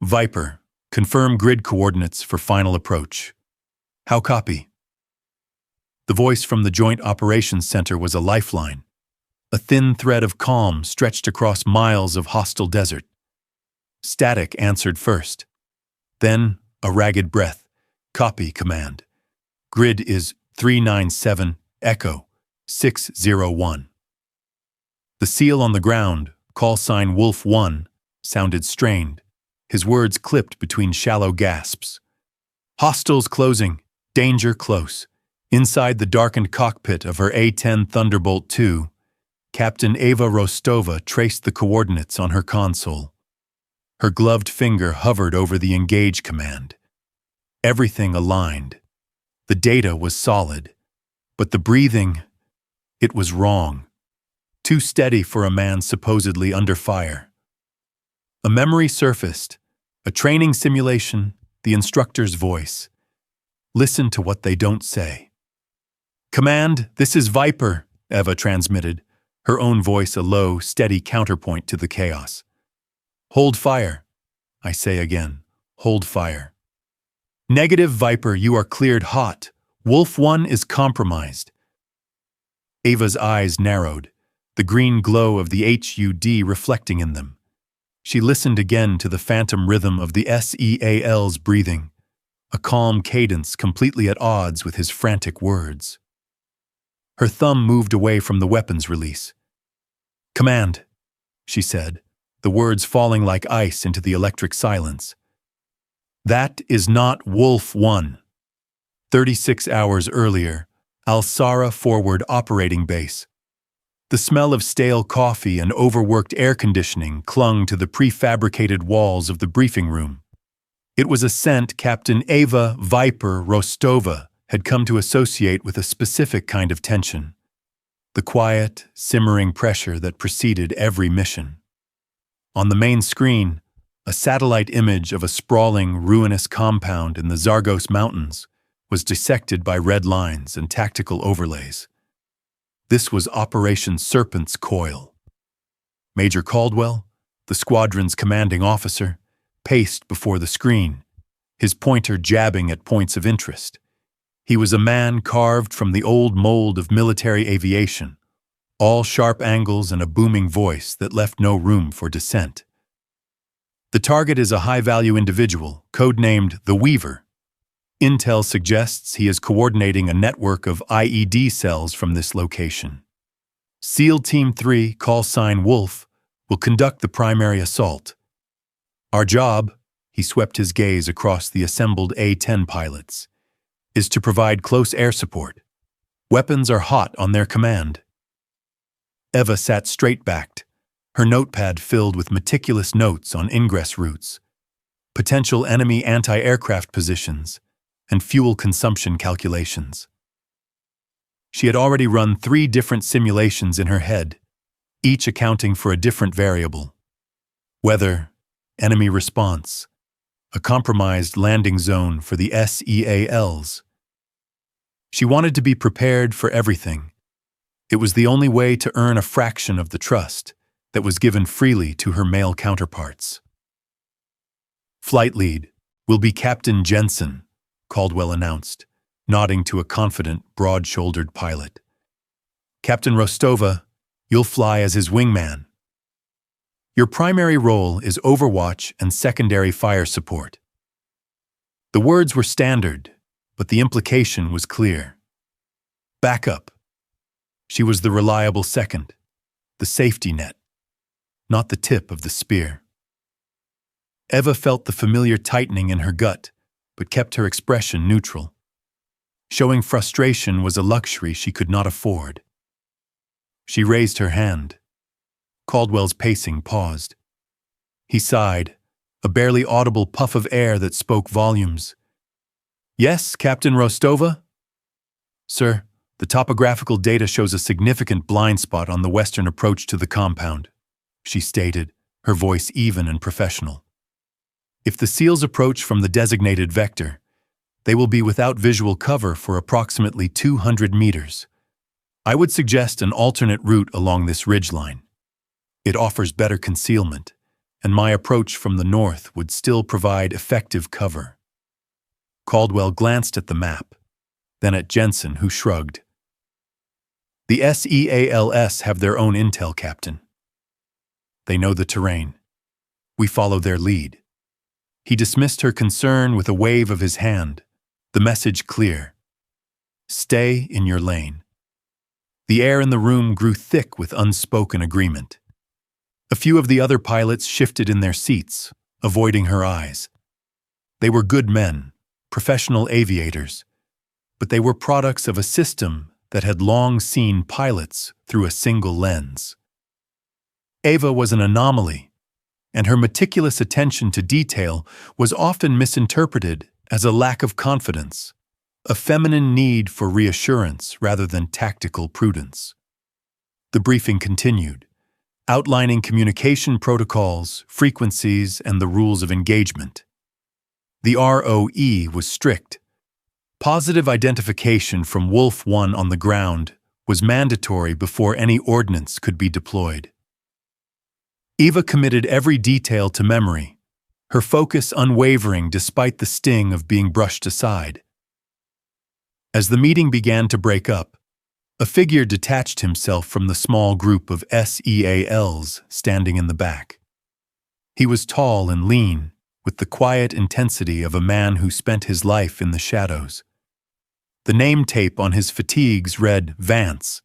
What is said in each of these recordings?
Viper, confirm grid coordinates for final approach. How copy? The voice from the Joint Operations Center was a lifeline, a thin thread of calm stretched across miles of hostile desert. Static answered first. Then, a ragged breath. Copy command. Grid is 397, Echo, 601. The seal on the ground, call sign Wolf 1, sounded strained, his words clipped between shallow gasps. Hostiles closing, danger close. Inside the darkened cockpit of her A-10 Thunderbolt II, Captain Eva Rostova traced the coordinates on her console. Her gloved finger hovered over the engage command. Everything aligned. The data was solid, but the breathing, it was wrong. Too steady for a man supposedly under fire. A memory surfaced, a training simulation, the instructor's voice. Listen to what they don't say. Command, this is Viper, Eva transmitted, her own voice a low, steady counterpoint to the chaos. Hold fire. I say again, hold fire. Negative, Viper, you are cleared hot. Wolf 1 is compromised. Eva's eyes narrowed, the green glow of the HUD reflecting in them. She listened again to the phantom rhythm of the SEAL's breathing, a calm cadence completely at odds with his frantic words. Her thumb moved away from the weapons release. Command, she said, the words falling like ice into the electric silence. That is not Wolf 1. 36 hours earlier, Al-Sara Forward Operating Base. The smell of stale coffee and overworked air conditioning clung to the prefabricated walls of the briefing room. It was a scent Captain Eva Viper Rostova had come to associate with a specific kind of tension, the quiet, simmering pressure that preceded every mission. On the main screen, a satellite image of a sprawling, ruinous compound in the Zargos Mountains was dissected by red lines and tactical overlays. This was Operation Serpent's Coil. Major Caldwell, the squadron's commanding officer, paced before the screen, his pointer jabbing at points of interest. He was a man carved from the old mold of military aviation, all sharp angles and a booming voice that left no room for dissent. The target is a high-value individual, codenamed the Weaver. Intel suggests he is coordinating a network of IED cells from this location. SEAL Team 3, call sign Wolf, will conduct the primary assault. Our job, he swept his gaze across the assembled A-10 pilots, is to provide close air support. Weapons are hot on their command. Eva sat straight-backed, her notepad filled with meticulous notes on ingress routes, potential enemy anti-aircraft positions, and fuel consumption calculations. She had already run 3 different simulations in her head, each accounting for a different variable. Weather, enemy response, a compromised landing zone for the SEALs. She wanted to be prepared for everything. It was the only way to earn a fraction of the trust that was given freely to her male counterparts. Flight lead will be Captain Jensen, Caldwell announced, nodding to a confident, broad-shouldered pilot. Captain Rostova, you'll fly as his wingman. Your primary role is overwatch and secondary fire support. The words were standard, but the implication was clear. Backup. She was the reliable second, the safety net, not the tip of the spear. Eva felt the familiar tightening in her gut, but kept her expression neutral. Showing frustration was a luxury she could not afford. She raised her hand. Caldwell's pacing paused. He sighed, a barely audible puff of air that spoke volumes. Yes, Captain Rostova? Sir, the topographical data shows a significant blind spot on the western approach to the compound, she stated, her voice even and professional. If the SEALs approach from the designated vector, they will be without visual cover for approximately 200 meters. I would suggest an alternate route along this ridgeline. It offers better concealment, and my approach from the north would still provide effective cover. Caldwell glanced at the map, then at Jensen, who shrugged. The SEALs have their own intel, Captain. They know the terrain. We follow their lead. He dismissed her concern with a wave of his hand, the message clear. Stay in your lane. The air in the room grew thick with unspoken agreement. A few of the other pilots shifted in their seats, avoiding her eyes. They were good men, professional aviators, but they were products of a system that had long seen pilots through a single lens. Ava was an anomaly, and her meticulous attention to detail was often misinterpreted as a lack of confidence, a feminine need for reassurance rather than tactical prudence. The briefing continued, outlining communication protocols, frequencies, and the rules of engagement. The ROE was strict. Positive identification from Wolf 1 on the ground was mandatory before any ordnance could be deployed. Eva committed every detail to memory, her focus unwavering despite the sting of being brushed aside. As the meeting began to break up, a figure detached himself from the small group of SEALs standing in the back. He was tall and lean, with the quiet intensity of a man who spent his life in the shadows. The name tape on his fatigues read Vance.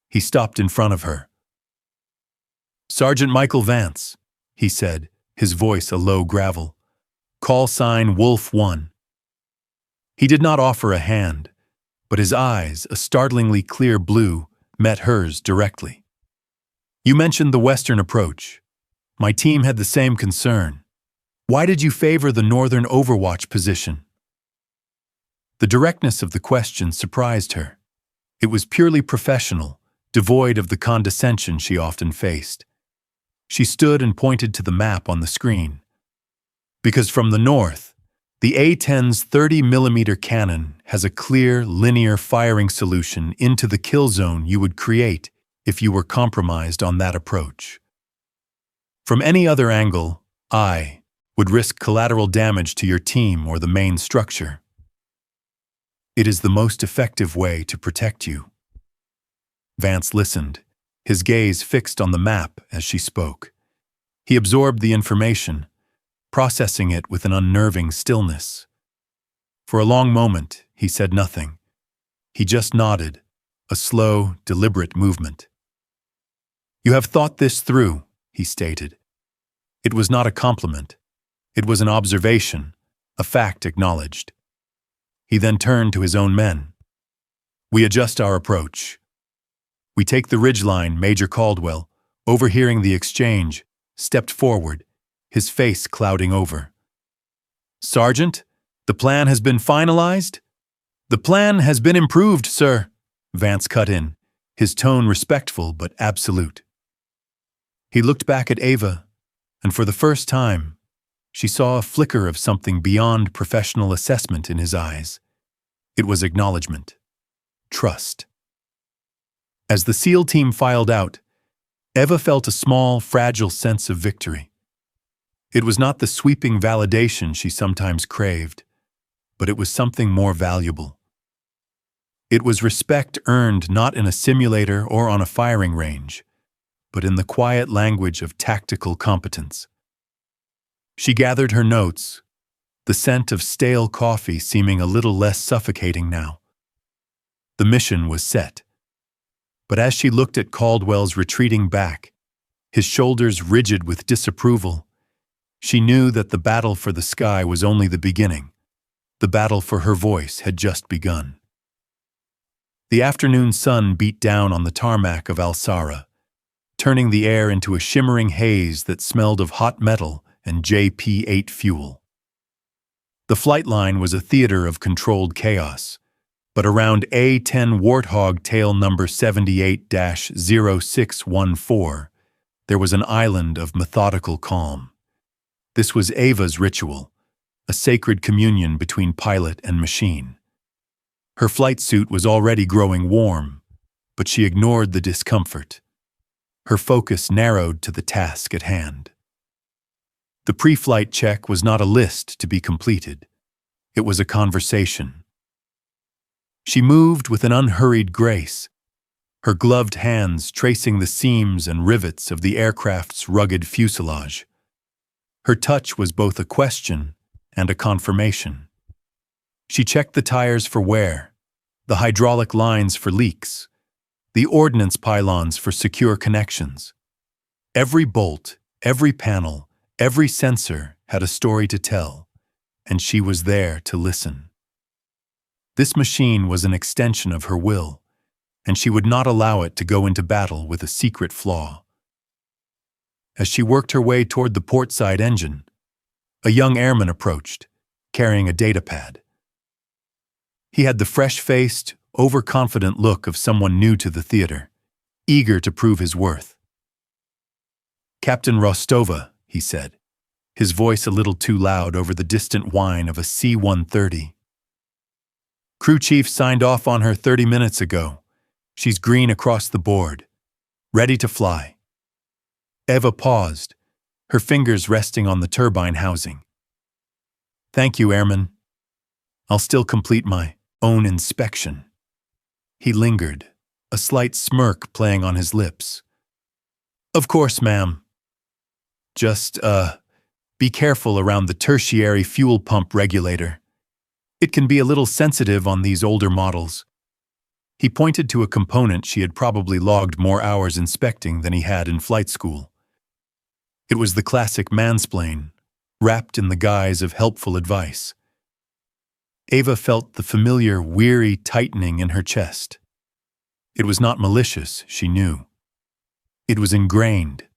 He stopped in front of her. "Sergeant Michael Vance," he said, his voice a low gravel. "Call sign Wolf 1. He did not offer a hand, but his eyes, a startlingly clear blue, met hers directly. "You mentioned the western approach. My team had the same concern. Why did you favor the northern overwatch position?" The directness of the question surprised her. It was purely professional, devoid of the condescension she often faced. She stood and pointed to the map on the screen. "Because from the north, the A-10's 30mm cannon has a clear, linear firing solution into the kill zone you would create if you were compromised on that approach. From any other angle, I would risk collateral damage to your team or the main structure. It is the most effective way to protect you." Vance listened, his gaze fixed on the map as she spoke. He absorbed the information, processing it with an unnerving stillness. For a long moment, he said nothing. He just nodded, a slow, deliberate movement. "You have thought this through," he stated. It was not a compliment. It was an observation, a fact acknowledged. He then turned to his own men. "We adjust our approach. We take the ridgeline." Major Caldwell, overhearing the exchange, stepped forward, his face clouding over. "Sergeant, the plan has been finalized?" "The plan has been improved, sir," Vance cut in, his tone respectful but absolute. He looked back at Ava, and for the first time, she saw a flicker of something beyond professional assessment in his eyes. It was acknowledgement, trust. As the SEAL team filed out, Eva felt a small, fragile sense of victory. It was not the sweeping validation she sometimes craved, but it was something more valuable. It was respect earned not in a simulator or on a firing range, but in the quiet language of tactical competence. She gathered her notes, the scent of stale coffee seeming a little less suffocating now. The mission was set. But as she looked at Caldwell's retreating back, his shoulders rigid with disapproval, she knew that the battle for the sky was only the beginning. The battle for her voice had just begun. The afternoon sun beat down on the tarmac of Alsara, turning the air into a shimmering haze that smelled of hot metal and JP-8 fuel. The flight line was a theater of controlled chaos, but around A-10 Warthog tail number 78-0614, there was an island of methodical calm. This was Ava's ritual, a sacred communion between pilot and machine. Her flight suit was already growing warm, but she ignored the discomfort. Her focus narrowed to the task at hand. The pre-flight check was not a list to be completed. It was a conversation. She moved with an unhurried grace, her gloved hands tracing the seams and rivets of the aircraft's rugged fuselage. Her touch was both a question and a confirmation. She checked the tires for wear, the hydraulic lines for leaks, the ordnance pylons for secure connections. Every bolt, every panel, every sensor had a story to tell, and she was there to listen. This machine was an extension of her will, and she would not allow it to go into battle with a secret flaw. As she worked her way toward the portside engine, a young airman approached, carrying a datapad. He had the fresh-faced, overconfident look of someone new to the theater, eager to prove his worth. "Captain Rostova," he said, his voice a little too loud over the distant whine of a C-130. "Crew chief signed off on her 30 minutes ago. She's green across the board, ready to fly." Eva paused, her fingers resting on the turbine housing. "Thank you, Airman. I'll still complete my own inspection." He lingered, a slight smirk playing on his lips. "Of course, ma'am. Just, be careful around the tertiary fuel pump regulator. It can be a little sensitive on these older models." He pointed to a component she had probably logged more hours inspecting than he had in flight school. It was the classic mansplain, wrapped in the guise of helpful advice. Eva felt the familiar, weary tightening in her chest. It was not malicious, she knew. It was ingrained,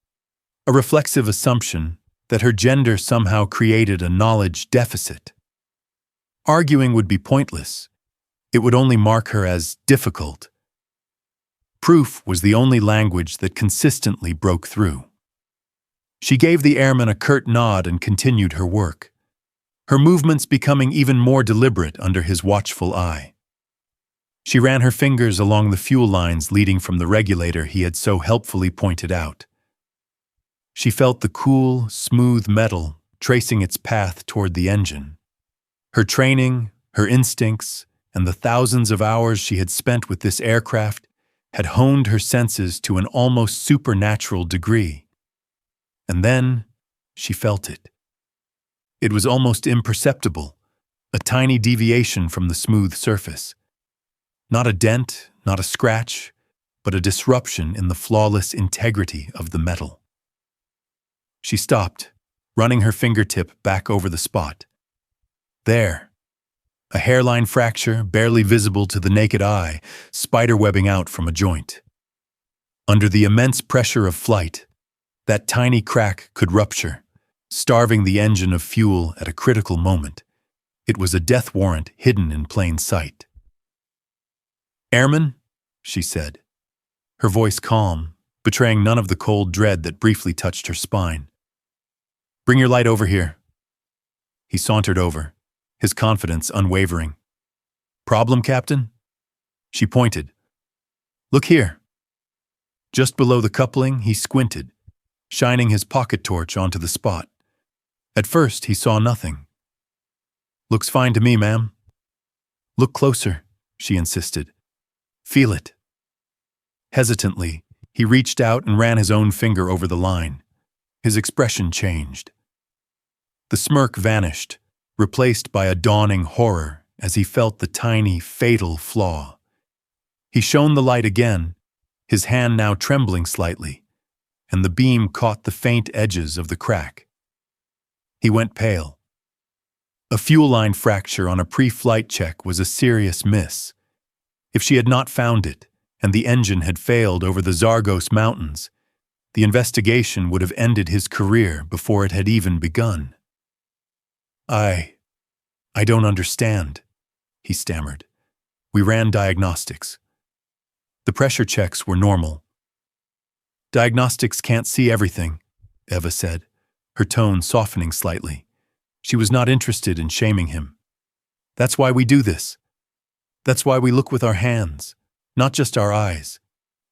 a reflexive assumption that her gender somehow created a knowledge deficit. Arguing would be pointless. It would only mark her as difficult. Proof was the only language that consistently broke through. She gave the airman a curt nod and continued her work, her movements becoming even more deliberate under his watchful eye. She ran her fingers along the fuel lines leading from the regulator he had so helpfully pointed out. She felt the cool, smooth metal tracing its path toward the engine. Her training, her instincts, and the thousands of hours she had spent with this aircraft had honed her senses to an almost supernatural degree. And then she felt it. It was almost imperceptible, a tiny deviation from the smooth surface. Not a dent, not a scratch, but a disruption in the flawless integrity of the metal. She stopped, running her fingertip back over the spot. There, a hairline fracture barely visible to the naked eye, spiderwebbing out from a joint. Under the immense pressure of flight, that tiny crack could rupture, starving the engine of fuel at a critical moment. It was a death warrant hidden in plain sight. "Airman," she said, her voice calm, betraying none of the cold dread that briefly touched her spine. "Bring your light over here." He sauntered over, his confidence unwavering. "Problem, Captain?" She pointed. "Look here." Just below the coupling, he squinted, shining his pocket torch onto the spot. At first, he saw nothing. "Looks fine to me, ma'am." "Look closer," she insisted. "Feel it." Hesitantly, he reached out and ran his own finger over the line. His expression changed. The smirk vanished, replaced by a dawning horror as he felt the tiny, fatal flaw. He shone the light again, his hand now trembling slightly, and the beam caught the faint edges of the crack. He went pale. A fuel line fracture on a pre-flight check was a serious miss. If she had not found it, and the engine had failed over the Zagros Mountains, the investigation would have ended his career before it had even begun. I don't understand," he stammered. "We ran diagnostics. The pressure checks were normal." "Diagnostics can't see everything," Eva said, her tone softening slightly. She was not interested in shaming him. "That's why we do this. That's why we look with our hands, not just our eyes."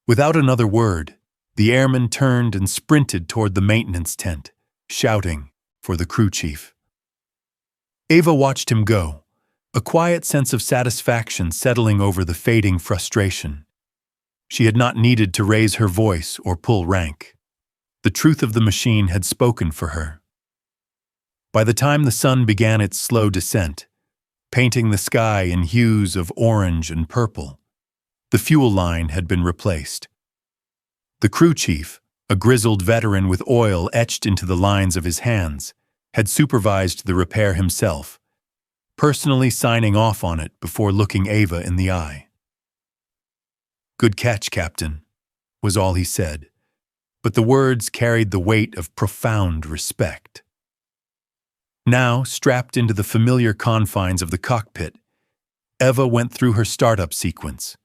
Without another word, the airman turned and sprinted toward the maintenance tent, shouting, for the crew chief. Ava watched him go, a quiet sense of satisfaction settling over the fading frustration. She had not needed to raise her voice or pull rank. The truth of the machine had spoken for her. By the time the sun began its slow descent, painting the sky in hues of orange and purple, the fuel line had been replaced. The crew chief, a grizzled veteran with oil etched into the lines of his hands, had supervised the repair himself, personally signing off on it before looking Ava in the eye. "Good catch, Captain," was all he said, but the words carried the weight of profound respect. Now, strapped into the familiar confines of the cockpit, Eva went through her startup sequence.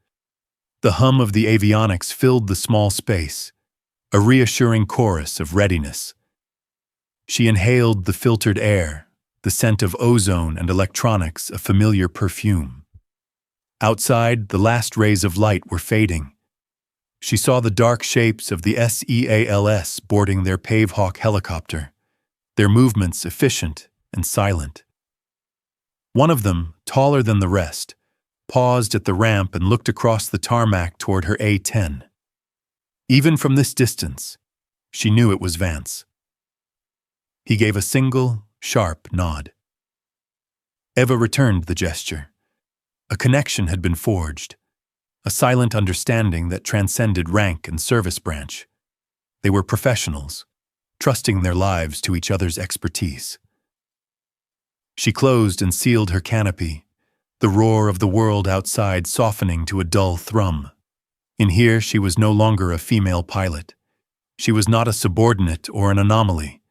The hum of the avionics filled the small space, a reassuring chorus of readiness. She inhaled the filtered air, the scent of ozone and electronics, a familiar perfume. Outside, the last rays of light were fading. She saw the dark shapes of the SEALs boarding their Pavehawk helicopter, their movements efficient and silent. One of them, taller than the rest, paused at the ramp and looked across the tarmac toward her A-10. Even from this distance, she knew it was Vance. He gave a single, sharp nod. Eva returned the gesture. A connection had been forged, a silent understanding that transcended rank and service branch. They were professionals, trusting their lives to each other's expertise. She closed and sealed her canopy, the roar of the world outside softening to a dull thrum. In here, she was no longer a female pilot. She was not a subordinate or an anomaly.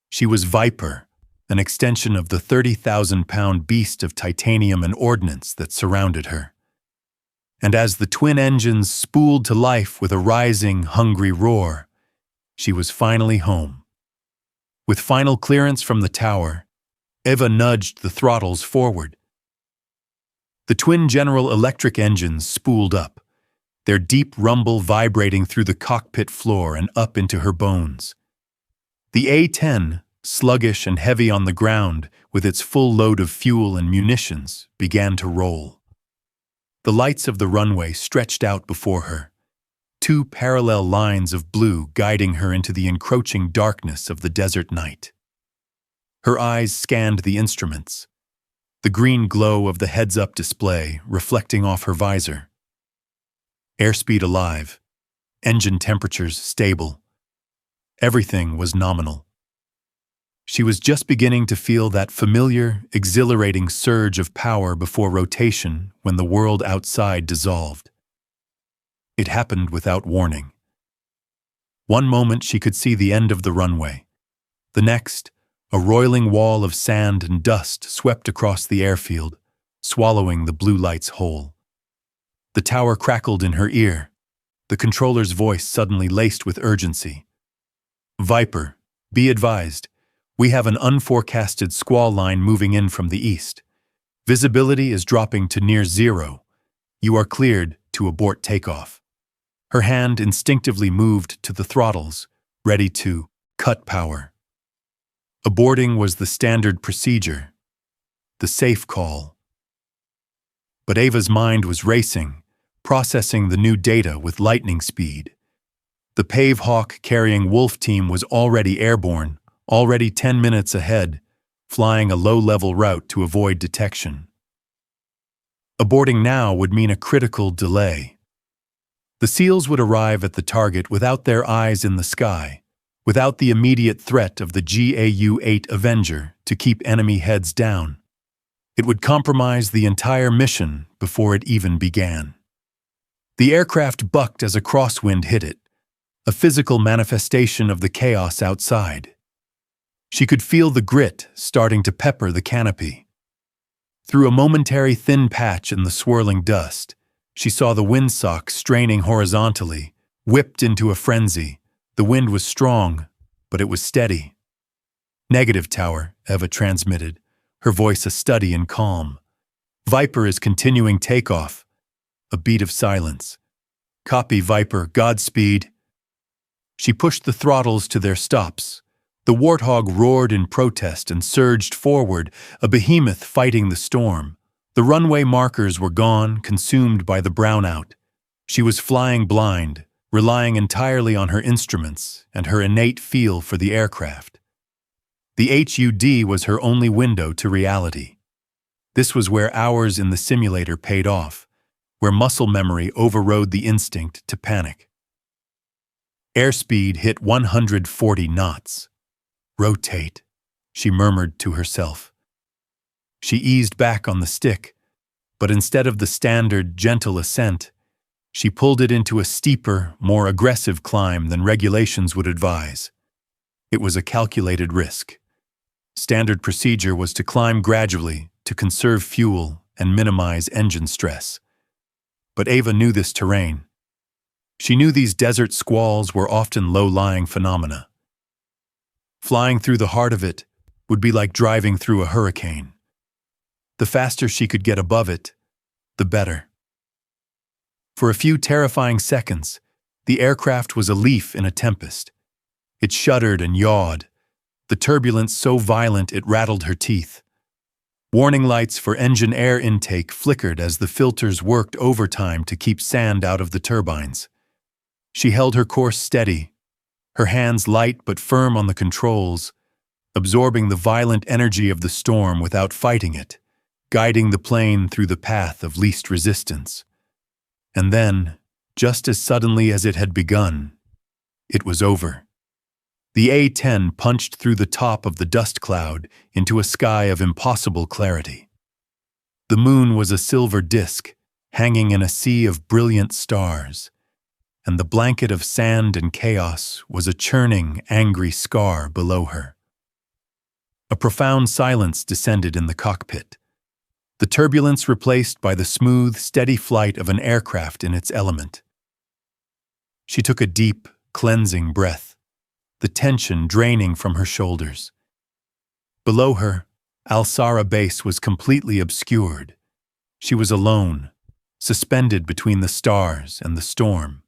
She was Viper, an extension of the 30,000-pound beast of titanium and ordnance that surrounded her. And as the twin engines spooled to life with a rising, hungry roar, she was finally home. With final clearance from the tower, Eva nudged the throttles forward. The twin General Electric engines spooled up, their deep rumble vibrating through the cockpit floor and up into her bones. The A-10, sluggish and heavy on the ground with its full load of fuel and munitions, began to roll. The lights of the runway stretched out before her, two parallel lines of blue guiding her into the encroaching darkness of the desert night. Her eyes scanned the instruments, the green glow of the heads-up display reflecting off her visor. Airspeed alive, engine temperatures stable. Everything was nominal. She was just beginning to feel that familiar, exhilarating surge of power before rotation when the world outside dissolved. It happened without warning. One moment she could see the end of the runway. The next, a roiling wall of sand and dust swept across the airfield, swallowing the blue lights whole. The tower crackled in her ear, the controller's voice suddenly laced with urgency. "Viper, be advised. We have an unforecasted squall line moving in from the east. Visibility is dropping to near zero. You are cleared to abort takeoff." Her hand instinctively moved to the throttles, ready to cut power. Aborting was the standard procedure, the safe call. But Ava's mind was racing, processing the new data with lightning speed. The Pavehawk carrying Wolf team was already airborne, already 10 minutes ahead, flying a low-level route to avoid detection. Aborting now would mean a critical delay. The SEALs would arrive at the target without their eyes in the sky, without the immediate threat of the GAU-8 Avenger to keep enemy heads down. It would compromise the entire mission before it even began. The aircraft bucked as a crosswind hit it, a physical manifestation of the chaos outside. She could feel the grit starting to pepper the canopy. Through a momentary thin patch in the swirling dust, she saw the windsock straining horizontally, whipped into a frenzy. The wind was strong, but it was steady. "Negative, Tower," Eva transmitted, her voice a study in calm. "Viper is continuing takeoff." A beat of silence. "Copy, Viper. Godspeed." She pushed the throttles to their stops, The warthog roared in protest and surged forward, a behemoth fighting the storm. The runway markers were gone, consumed by the brownout. She was flying blind, relying entirely on her instruments and her innate feel for the aircraft. The HUD was her only window to reality. This was where hours in the simulator paid off, where muscle memory overrode the instinct to panic. Airspeed hit 140 knots. "Rotate," she murmured to herself. She eased back on the stick, but instead of the standard, gentle ascent, she pulled it into a steeper, more aggressive climb than regulations would advise. It was a calculated risk. Standard procedure was to climb gradually to conserve fuel and minimize engine stress. But Ava knew this terrain. She knew these desert squalls were often low-lying phenomena. Flying through the heart of it would be like driving through a hurricane. The faster she could get above it, the better. For a few terrifying seconds, the aircraft was a leaf in a tempest. It shuddered and yawed, the turbulence so violent it rattled her teeth. Warning lights for engine air intake flickered as the filters worked overtime to keep sand out of the turbines. She held her course steady, her hands light but firm on the controls, absorbing the violent energy of the storm without fighting it, guiding the plane through the path of least resistance. And then, just as suddenly as it had begun, it was over. The A-10 punched through the top of the dust cloud into a sky of impossible clarity. The moon was a silver disk, hanging in a sea of brilliant stars, and the blanket of sand and chaos was a churning, angry scar below her. A profound silence descended in the cockpit, the turbulence replaced by the smooth, steady flight of an aircraft in its element. She took a deep, cleansing breath, the tension draining from her shoulders. Below her, Al-Sara base was completely obscured. She was alone, suspended between the stars and the storm.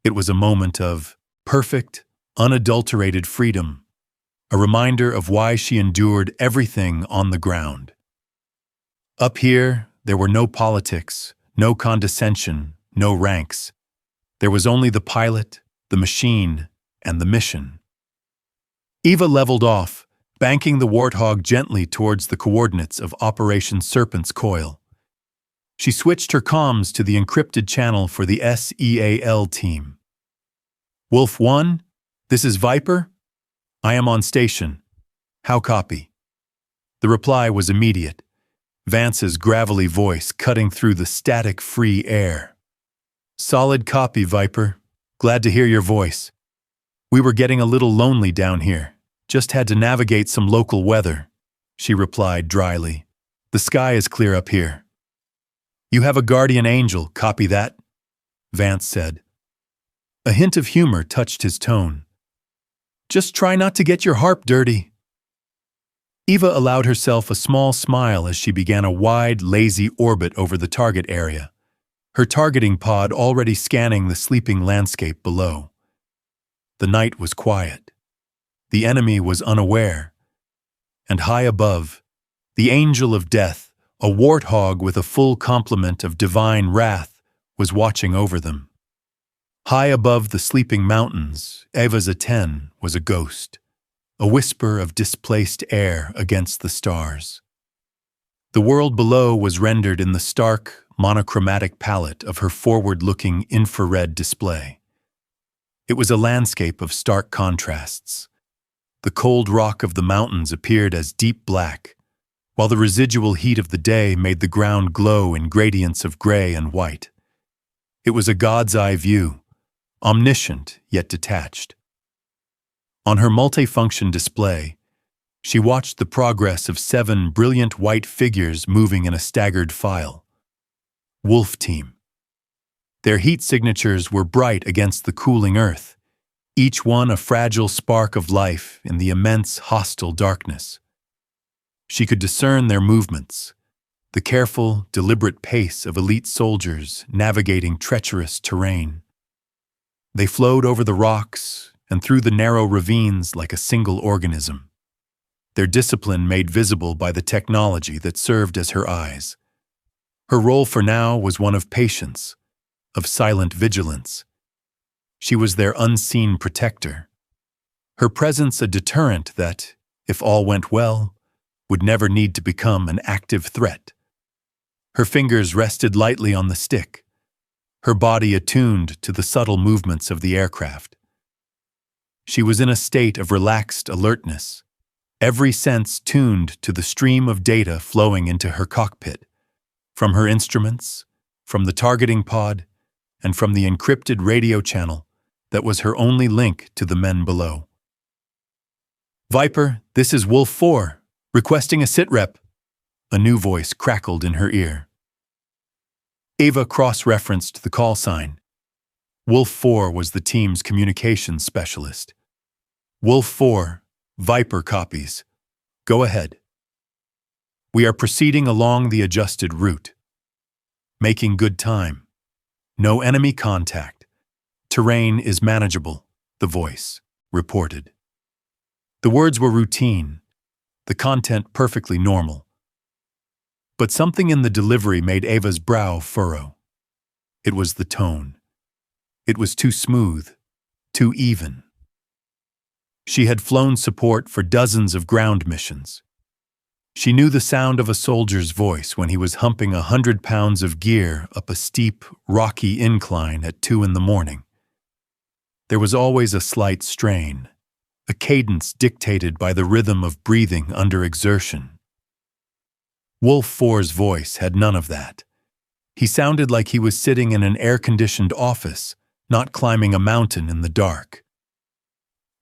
It was a moment of perfect, unadulterated freedom, a reminder of why she endured everything on the ground. Up here, there were no politics, no condescension, no ranks. There was only the pilot, the machine, and the mission. Eva leveled off, banking the warthog gently towards the coordinates of Operation Serpent's Coil. She switched her comms to the encrypted channel for the SEAL team. "Wolf 1, this is Viper. I am on station. How copy?" The reply was immediate, Vance's gravelly voice cutting through the static-free air. "Solid copy, Viper. Glad to hear your voice. We were getting a little lonely down here. Just had to navigate some local weather," she replied dryly. "The sky is clear up here." "You have a guardian angel, copy that?" Vance said. A hint of humor touched his tone. "Just try not to get your harp dirty." Eva allowed herself a small smile as she began a wide, lazy orbit over the target area, her targeting pod already scanning the sleeping landscape below. The night was quiet. The enemy was unaware. And high above, the angel of death, a warthog with a full complement of divine wrath, was watching over them. High above the sleeping mountains, Eva's A-10 was a ghost, a whisper of displaced air against the stars. The world below was rendered in the stark, monochromatic palette of her forward-looking infrared display. It was a landscape of stark contrasts. The cold rock of the mountains appeared as deep black, while the residual heat of the day made the ground glow in gradients of gray and white. It was a god's eye view, omniscient yet detached. On her multifunction display, she watched the progress of 7 brilliant white figures moving in a staggered file. Wolf Team. Their heat signatures were bright against the cooling earth, each one a fragile spark of life in the immense hostile darkness. She could discern their movements, the careful, deliberate pace of elite soldiers navigating treacherous terrain. They flowed over the rocks and through the narrow ravines like a single organism. Their discipline made visible by the technology that served as her eyes. Her role for now was one of patience, of silent vigilance. She was their unseen protector. Her presence a deterrent that, if all went well, would never need to become an active threat. Her fingers rested lightly on the stick, her body attuned to the subtle movements of the aircraft. She was in a state of relaxed alertness, every sense tuned to the stream of data flowing into her cockpit, from her instruments, from the targeting pod, and from the encrypted radio channel that was her only link to the men below. "Viper, this is Wolf 4, requesting a sitrep," a new voice crackled in her ear. Ava cross-referenced the call sign. Wolf 4 was the team's communications specialist. "Wolf 4, Viper copies. Go ahead. We are proceeding along the adjusted route. Making good time. No enemy contact. Terrain is manageable," the voice reported. The words were routine, the content perfectly normal. But something in the delivery made Ava's brow furrow. It was the tone. It was too smooth, too even. She had flown support for dozens of ground missions. She knew the sound of a soldier's voice when he was humping 100 pounds of gear up a steep, rocky incline at 2 a.m. There was always a slight strain, a cadence dictated by the rhythm of breathing under exertion. Wolf 4's voice had none of that. He sounded like he was sitting in an air-conditioned office, not climbing a mountain in the dark.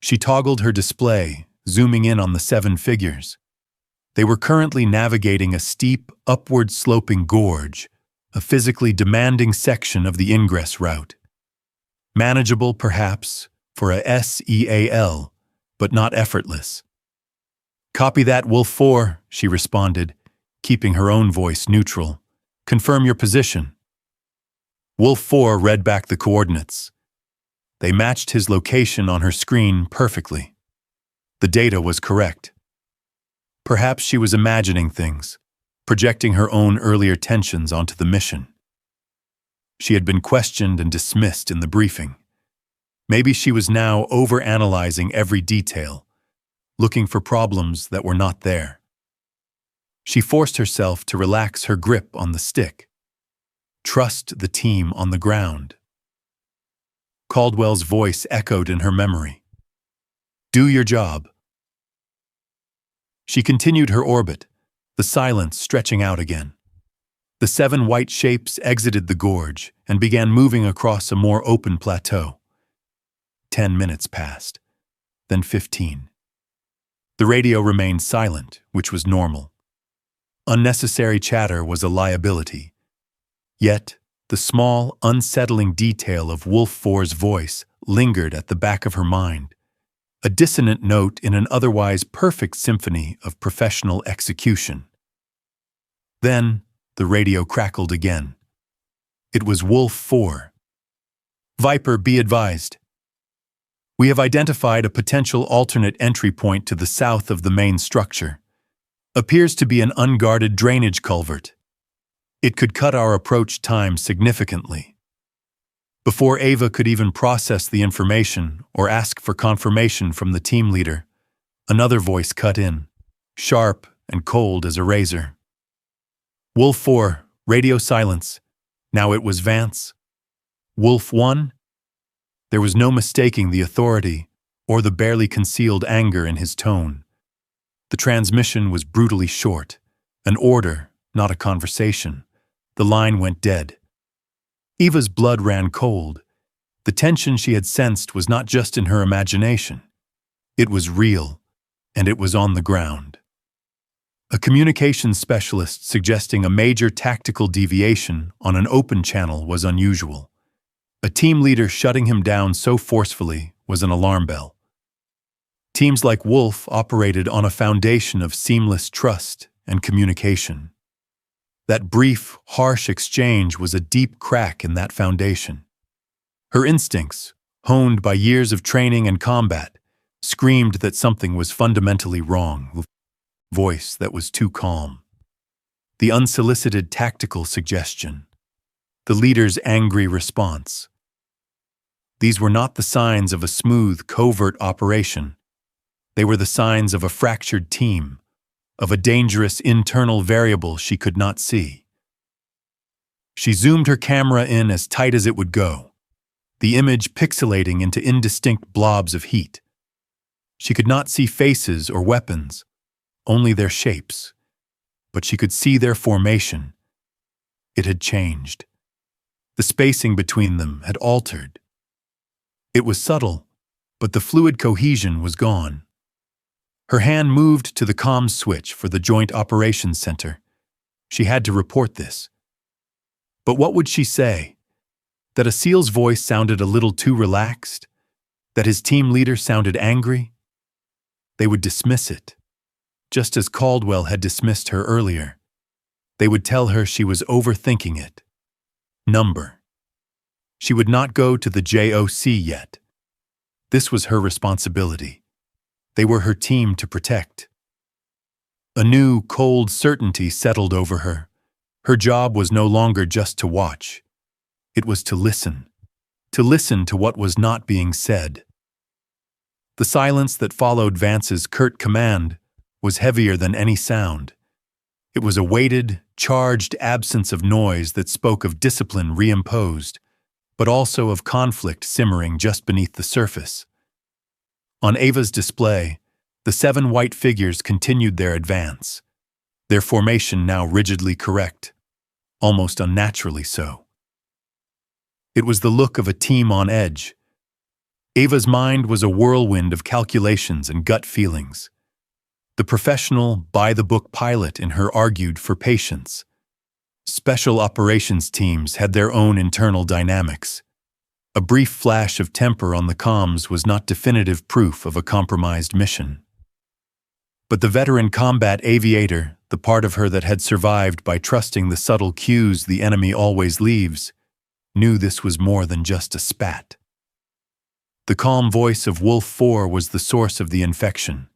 She toggled her display, zooming in on the 7 figures. They were currently navigating a steep, upward-sloping gorge, a physically demanding section of the ingress route. Manageable, perhaps, for a SEAL, but not effortless. "Copy that, Wolf 4, she responded, keeping her own voice neutral. "Confirm your position." Wolf 4 read back the coordinates. They matched his location on her screen perfectly. The data was correct. Perhaps she was imagining things, projecting her own earlier tensions onto the mission. She had been questioned and dismissed in the briefing. Maybe she was now overanalyzing every detail, looking for problems that were not there. She forced herself to relax her grip on the stick. Trust the team on the ground. Caldwell's voice echoed in her memory. "Do your job." She continued her orbit, the silence stretching out again. The 7 white shapes exited the gorge and began moving across a more open plateau. 10 minutes passed, then 15. The radio remained silent, which was normal. Unnecessary chatter was a liability. Yet, the small, unsettling detail of Wolf 4's voice lingered at the back of her mind, a dissonant note in an otherwise perfect symphony of professional execution. Then, the radio crackled again. It was Wolf 4. "Viper, be advised. We have identified a potential alternate entry point to the south of the main structure. Appears to be an unguarded drainage culvert. It could cut our approach time significantly." Before Ava could even process the information or ask for confirmation from the team leader, another voice cut in, sharp and cold as a razor. "Wolf 4, radio silence." Now it was Vance. "Wolf 1?" There was no mistaking the authority or the barely concealed anger in his tone. The transmission was brutally short, an order, not a conversation. The line went dead. Eva's blood ran cold. The tension she had sensed was not just in her imagination. It was real, and it was on the ground. A communications specialist suggesting a major tactical deviation on an open channel was unusual. A team leader shutting him down so forcefully was an alarm bell. Teams like Wolf operated on a foundation of seamless trust and communication. That brief, harsh exchange was a deep crack in that foundation. Her instincts, honed by years of training and combat, screamed that something was fundamentally wrong. The voice that was too calm. The unsolicited tactical suggestion. The leader's angry response. These were not the signs of a smooth, covert operation. They were the signs of a fractured team, of a dangerous internal variable she could not see. She zoomed her camera in as tight as it would go, the image pixelating into indistinct blobs of heat. She could not see faces or weapons, only their shapes, but she could see their formation. It had changed. The spacing between them had altered. It was subtle, but the fluid cohesion was gone. Her hand moved to the comms switch for the Joint Operations Center. She had to report this. But what would she say? That a SEAL's voice sounded a little too relaxed? That his team leader sounded angry? They would dismiss it, just as Caldwell had dismissed her earlier. They would tell her she was overthinking it. Number. She would not go to the JOC yet. This was her responsibility. They were her team to protect. A new, cold certainty settled over her. Her job was no longer just to watch. It was to listen to what was not being said. The silence that followed Vance's curt command was heavier than any sound. It was a weighted, charged absence of noise that spoke of discipline reimposed, but also of conflict simmering just beneath the surface. On Ava's display, the 7 white figures continued their advance, their formation now rigidly correct, almost unnaturally so. It was the look of a team on edge. Ava's mind was a whirlwind of calculations and gut feelings. The professional, by-the-book pilot in her argued for patience. Special operations teams had their own internal dynamics. A brief flash of temper on the comms was not definitive proof of a compromised mission. But the veteran combat aviator, the part of her that had survived by trusting the subtle cues the enemy always leaves, knew this was more than just a spat. The calm voice of Wolf 4 was the source of the infection,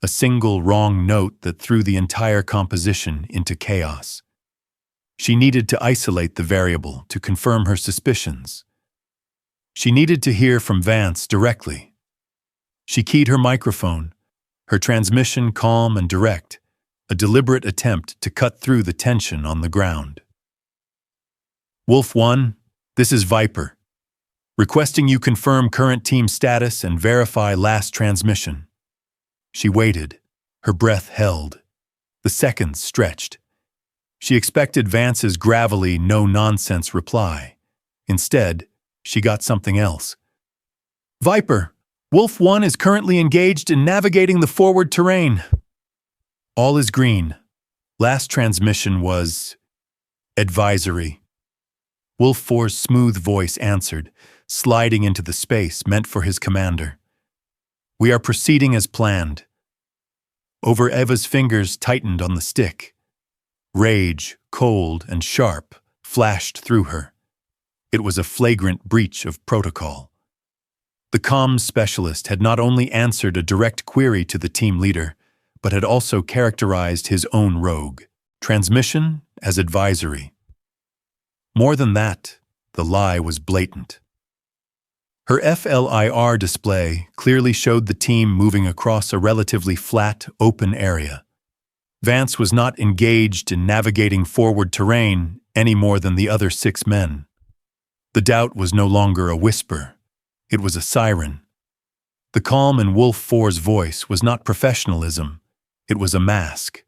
a single wrong note that threw the entire composition into chaos. She needed to isolate the variable to confirm her suspicions. She needed to hear from Vance directly. She keyed her microphone, her transmission calm and direct, a deliberate attempt to cut through the tension on the ground. Wolf 1, this is Viper. Requesting you confirm current team status and verify last transmission. She waited, her breath held. The seconds stretched. She expected Vance's gravelly, no-nonsense reply. Instead, she got something else. Viper, Wolf 1 is currently engaged in navigating the forward terrain. All is green. Last transmission was advisory. Wolf 4's smooth voice answered, sliding into the space meant for his commander. We are proceeding as planned. Over Eva's fingers tightened on the stick. Rage, cold and sharp, flashed through her. It was a flagrant breach of protocol. The comms specialist had not only answered a direct query to the team leader, but had also characterized his own rogue, transmission as advisory. More than that, the lie was blatant. Her FLIR display clearly showed the team moving across a relatively flat, open area. Vance was not engaged in navigating forward terrain any more than the other 6 men. The doubt was no longer a whisper. It was a siren. The calm in Wolf 4's voice was not professionalism. It was a mask.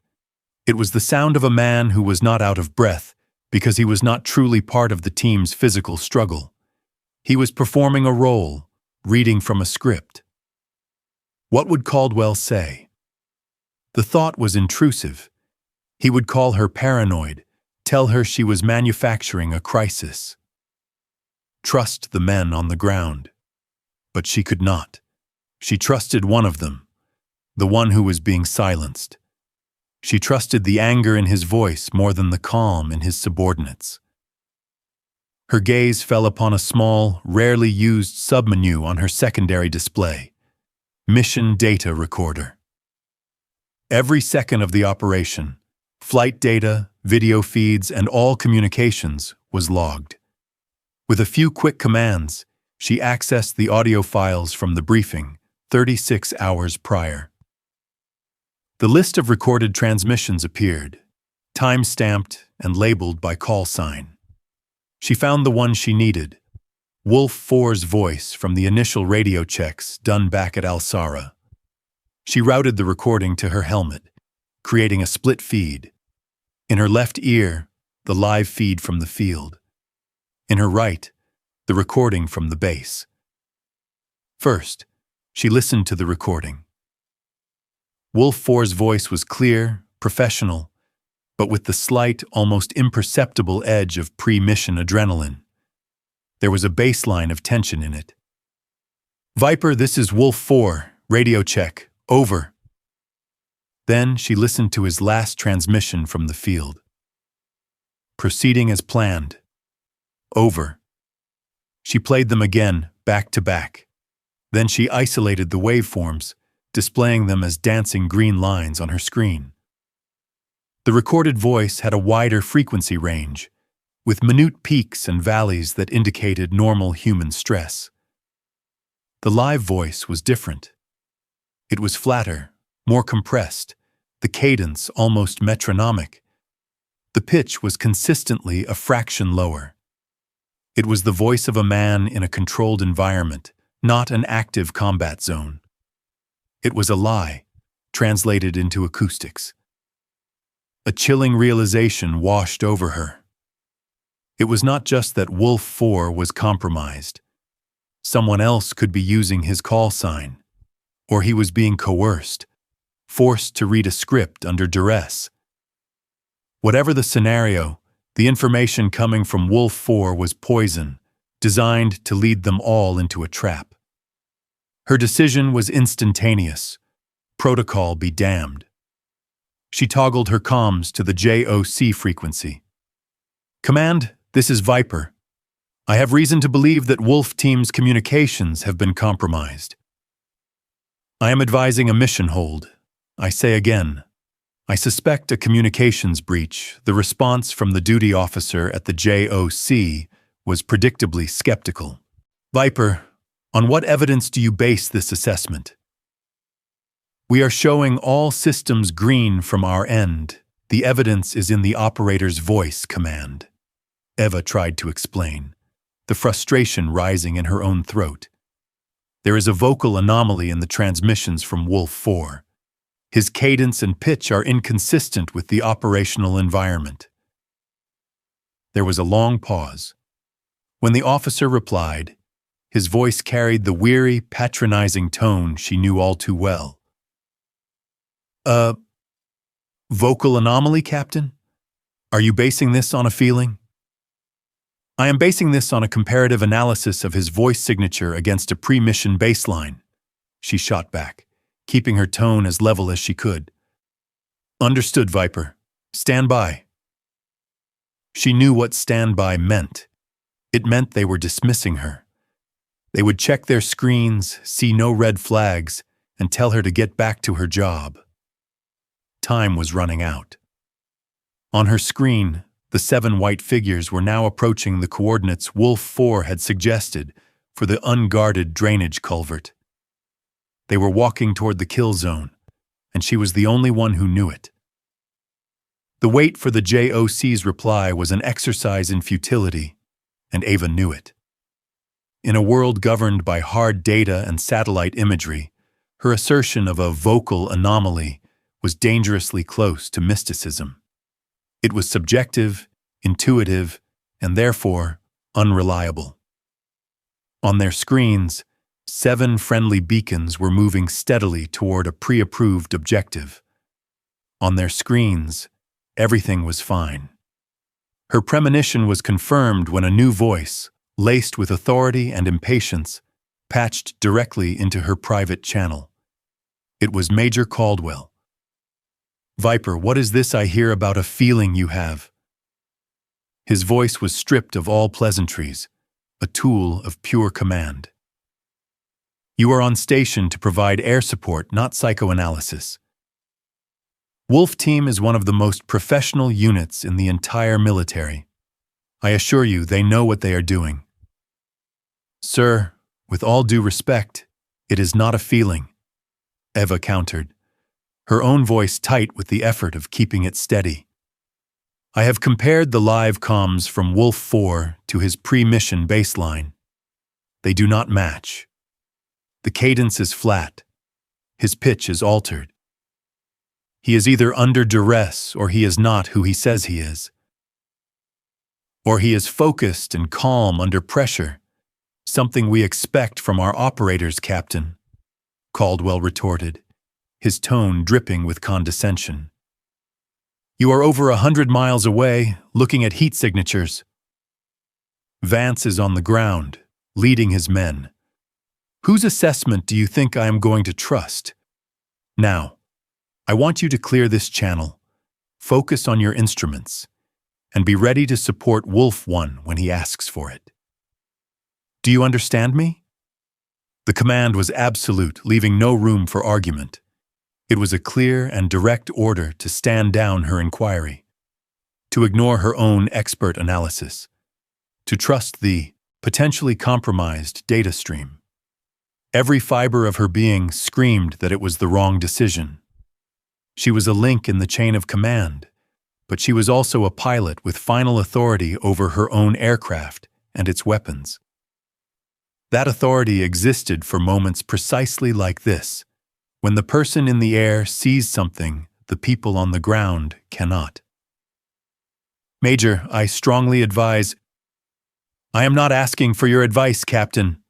It was the sound of a man who was not out of breath because he was not truly part of the team's physical struggle. He was performing a role, reading from a script. What would Caldwell say? The thought was intrusive. He would call her paranoid, tell her she was manufacturing a crisis. Trust the men on the ground. But she could not. She trusted one of them, the one who was being silenced. She trusted the anger in his voice more than the calm in his subordinates. Her gaze fell upon a small, rarely used submenu on her secondary display. Mission Data Recorder. Every second of the operation, flight data, video feeds, and all communications was logged. With a few quick commands, she accessed the audio files from the briefing 36 hours prior. The list of recorded transmissions appeared, time-stamped and labeled by call sign. She found the one she needed, Wolf 4's voice from the initial radio checks done back at Al-Sara. She routed the recording to her helmet, creating a split feed. In her left ear, the live feed from the field. In her right, the recording from the base. First, she listened to the recording. Wolf 4's voice was clear, professional, but with the slight, almost imperceptible edge of pre-mission adrenaline. There was a baseline of tension in it. "Viper, this is Wolf 4, radio check, over." Then she listened to his last transmission from the field. "Proceeding as planned. Over." She played them again, back to back. Then she isolated the waveforms, displaying them as dancing green lines on her screen. The recorded voice had a wider frequency range, with minute peaks and valleys that indicated normal human stress. The live voice was different. It was flatter, more compressed, the cadence almost metronomic. The pitch was consistently a fraction lower. It was the voice of a man in a controlled environment, not an active combat zone. It was a lie, translated into acoustics. A chilling realization washed over her. It was not just that Wolf 4 was compromised. Someone else could be using his call sign, or he was being coerced, forced to read a script under duress. Whatever the scenario, the information coming from Wolf 4 was poison, designed to lead them all into a trap. Her decision was instantaneous. Protocol be damned. She toggled her comms to the JOC frequency. "Command, this is Viper. I have reason to believe that Wolf Team's communications have been compromised. I am advising a mission hold. I say again, I suspect a communications breach. The response from the duty officer at the JOC was predictably skeptical. Viper, on what evidence do you base this assessment? We are showing all systems green from our end. The evidence is in the operator's voice, command." Eva tried to explain, the frustration rising in her own throat. "There is a vocal anomaly in the transmissions from Wolf 4. His cadence and pitch are inconsistent with the operational environment." There was a long pause. When the officer replied, his voice carried the weary, patronizing tone she knew all too well. Vocal anomaly, Captain? Are you basing this on a feeling?" "I am basing this on a comparative analysis of his voice signature against a pre-mission baseline," she shot back, keeping her tone as level as she could. "Understood, Viper. Stand by." She knew what stand by meant. It meant they were dismissing her. They would check their screens, see no red flags, and tell her to get back to her job. Time was running out. On her screen, the 7 white figures were now approaching the coordinates Wolf 4 had suggested for the unguarded drainage culvert. They were walking toward the kill zone, and she was the only one who knew it. The wait for the JOC's reply was an exercise in futility, and Ava knew it. In a world governed by hard data and satellite imagery, her assertion of a vocal anomaly was dangerously close to mysticism. It was subjective, intuitive, and therefore unreliable. On their screens, 7 friendly beacons were moving steadily toward a pre-approved objective. On their screens, everything was fine. Her premonition was confirmed when a new voice, laced with authority and impatience, patched directly into her private channel. It was Major Caldwell. "Viper, what is this I hear about a feeling you have?" His voice was stripped of all pleasantries, a tool of pure command. You are on station to provide air support, not psychoanalysis. Wolf Team is one of the most professional units in the entire military. I assure you they know what they are doing. Sir, with all due respect, it is not a feeling, Eva countered, her own voice tight with the effort of keeping it steady. I have compared the live comms from Wolf 4 to his pre-mission baseline. They do not match. The cadence is flat. His pitch is altered. He is either under duress or he is not who he says he is. Or he is focused and calm under pressure, something we expect from our operators, Captain, Caldwell retorted, his tone dripping with condescension. You are over 100 miles away, looking at heat signatures. Vance is on the ground, leading his men. Whose assessment do you think I am going to trust? Now, I want you to clear this channel, focus on your instruments, and be ready to support Wolf 1 when he asks for it. Do you understand me? The command was absolute, leaving no room for argument. It was a clear and direct order to stand down her inquiry, to ignore her own expert analysis, to trust the potentially compromised data stream. Every fiber of her being screamed that it was the wrong decision. She was a link in the chain of command, but she was also a pilot with final authority over her own aircraft and its weapons. That authority existed for moments precisely like this, when the person in the air sees something the people on the ground cannot. Major, I strongly advise— I am not asking for your advice, Captain.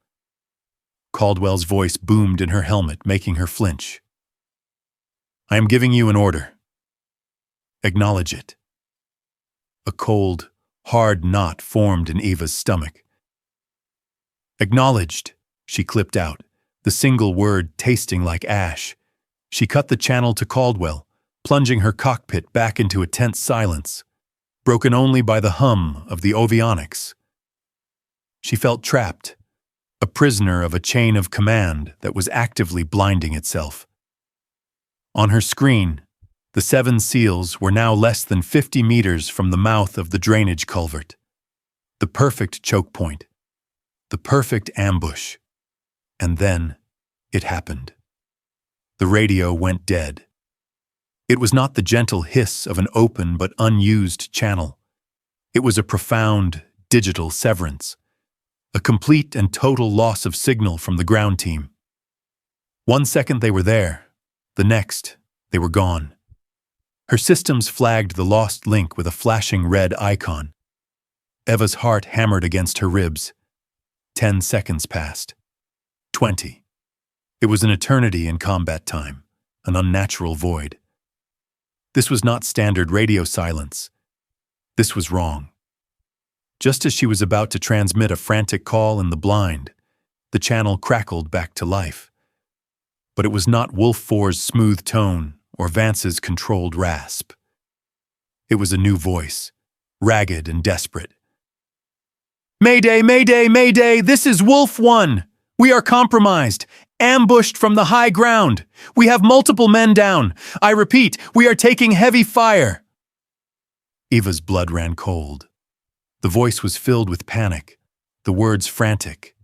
Caldwell's voice boomed in her helmet, making her flinch. I am giving you an order. Acknowledge it. A cold, hard knot formed in Eva's stomach. Acknowledged, she clipped out, the single word tasting like ash. She cut the channel to Caldwell, plunging her cockpit back into a tense silence, broken only by the hum of the avionics. She felt trapped, a prisoner of a chain of command that was actively blinding itself. On her screen, the 7 SEALs were now less than 50 meters from the mouth of the drainage culvert. The perfect choke point. The perfect ambush. And then, it happened. The radio went dead. It was not the gentle hiss of an open but unused channel. It was a profound, digital severance. A complete and total loss of signal from the ground team. 1 second they were there. The next, they were gone. Her systems flagged the lost link with a flashing red icon. Eva's heart hammered against her ribs. 10 seconds passed. 20. It was an eternity in combat time, an unnatural void. This was not standard radio silence. This was wrong. Just as she was about to transmit a frantic call in the blind, the channel crackled back to life. But it was not Wolf 4's smooth tone or Vance's controlled rasp. It was a new voice, ragged and desperate. Mayday, Mayday, Mayday, this is Wolf 1. We are compromised, ambushed from the high ground. We have multiple men down. I repeat, we are taking heavy fire. Eva's blood ran cold. The voice was filled with panic, the words frantic.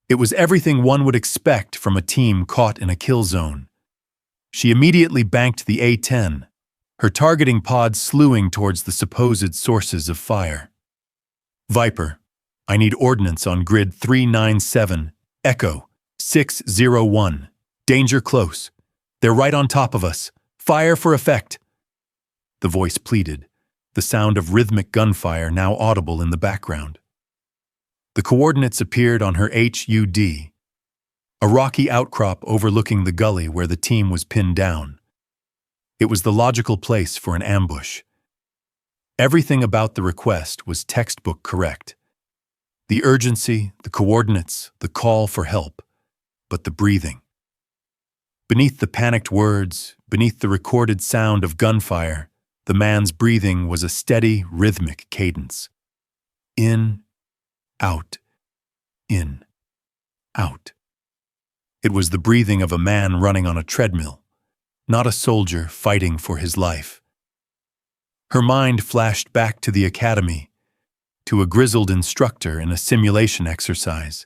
It was everything one would expect from a team caught in a kill zone. She immediately banked the A-10, her targeting pod slewing towards the supposed sources of fire. Viper, I need ordnance on grid 397, Echo 601. Danger close. They're right on top of us. Fire for effect. The voice pleaded, the sound of rhythmic gunfire now audible in the background. The coordinates appeared on her HUD, a rocky outcrop overlooking the gully where the team was pinned down. It was the logical place for an ambush. Everything about the request was textbook correct. The urgency, the coordinates, the call for help, but the breathing. Beneath the panicked words, beneath the recorded sound of gunfire, the man's breathing was a steady, rhythmic cadence. In, out, in, out. It was the breathing of a man running on a treadmill, not a soldier fighting for his life. Her mind flashed back to the academy, to a grizzled instructor in a simulation exercise.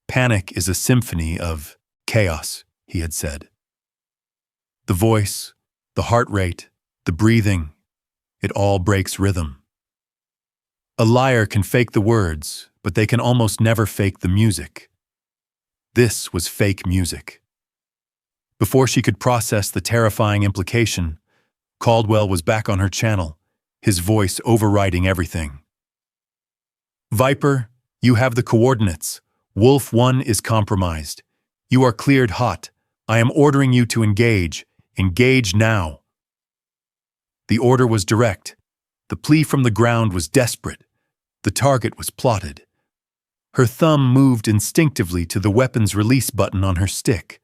Panic is a symphony of chaos, he had said. The voice, the heart rate, the breathing, it all breaks rhythm. A liar can fake the words, but they can almost never fake the music. This was fake music. Before she could process the terrifying implication, Caldwell was back on her channel, his voice overriding everything. Viper, you have the coordinates. Wolf 1 is compromised. You are cleared hot. I am ordering you to engage. Engage now. The order was direct. The plea from the ground was desperate. The target was plotted. Her thumb moved instinctively to the weapons release button on her stick.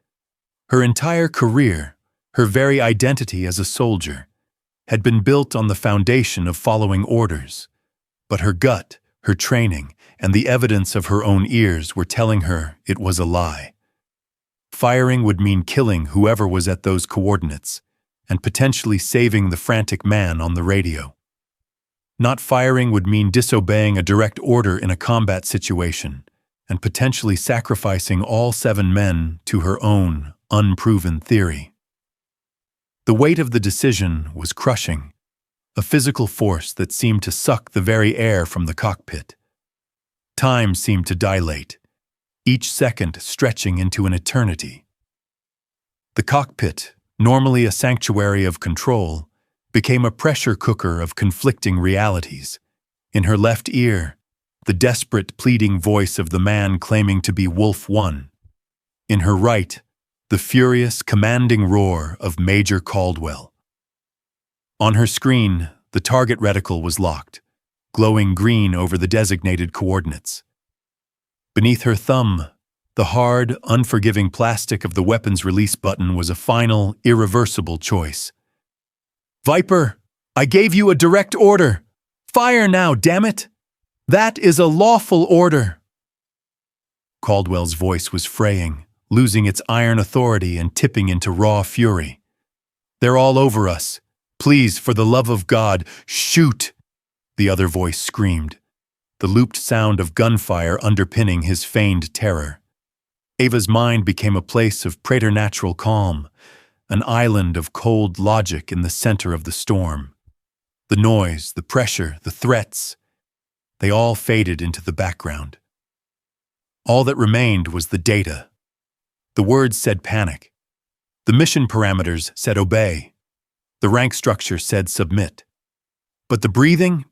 Her entire career, her very identity as a soldier, had been built on the foundation of following orders. But her gut, her training, and the evidence of her own ears were telling her it was a lie. Firing would mean killing whoever was at those coordinates, and potentially saving the frantic man on the radio. Not firing would mean disobeying a direct order in a combat situation, and potentially sacrificing all 7 men to her own, unproven theory. The weight of the decision was crushing, a physical force that seemed to suck the very air from the cockpit. Time seemed to dilate, each second stretching into an eternity. The cockpit, normally a sanctuary of control, became a pressure cooker of conflicting realities. In her left ear, the desperate, pleading voice of the man claiming to be Wolf 1. In her right, the furious, commanding roar of Major Caldwell. On her screen, the target reticle was locked, glowing green over the designated coordinates. Beneath her thumb, the hard, unforgiving plastic of the weapons release button was a final, irreversible choice. Viper, I gave you a direct order. Fire now, damn it! That is a lawful order. Caldwell's voice was fraying, losing its iron authority and tipping into raw fury. They're all over us. Please, for the love of God, shoot! The other voice screamed, the looped sound of gunfire underpinning his feigned terror. Ava's mind became a place of preternatural calm, an island of cold logic in the center of the storm. The noise, the pressure, the threats, they all faded into the background. All that remained was the data. The words said panic. The mission parameters said obey. The rank structure said submit. But the breathing?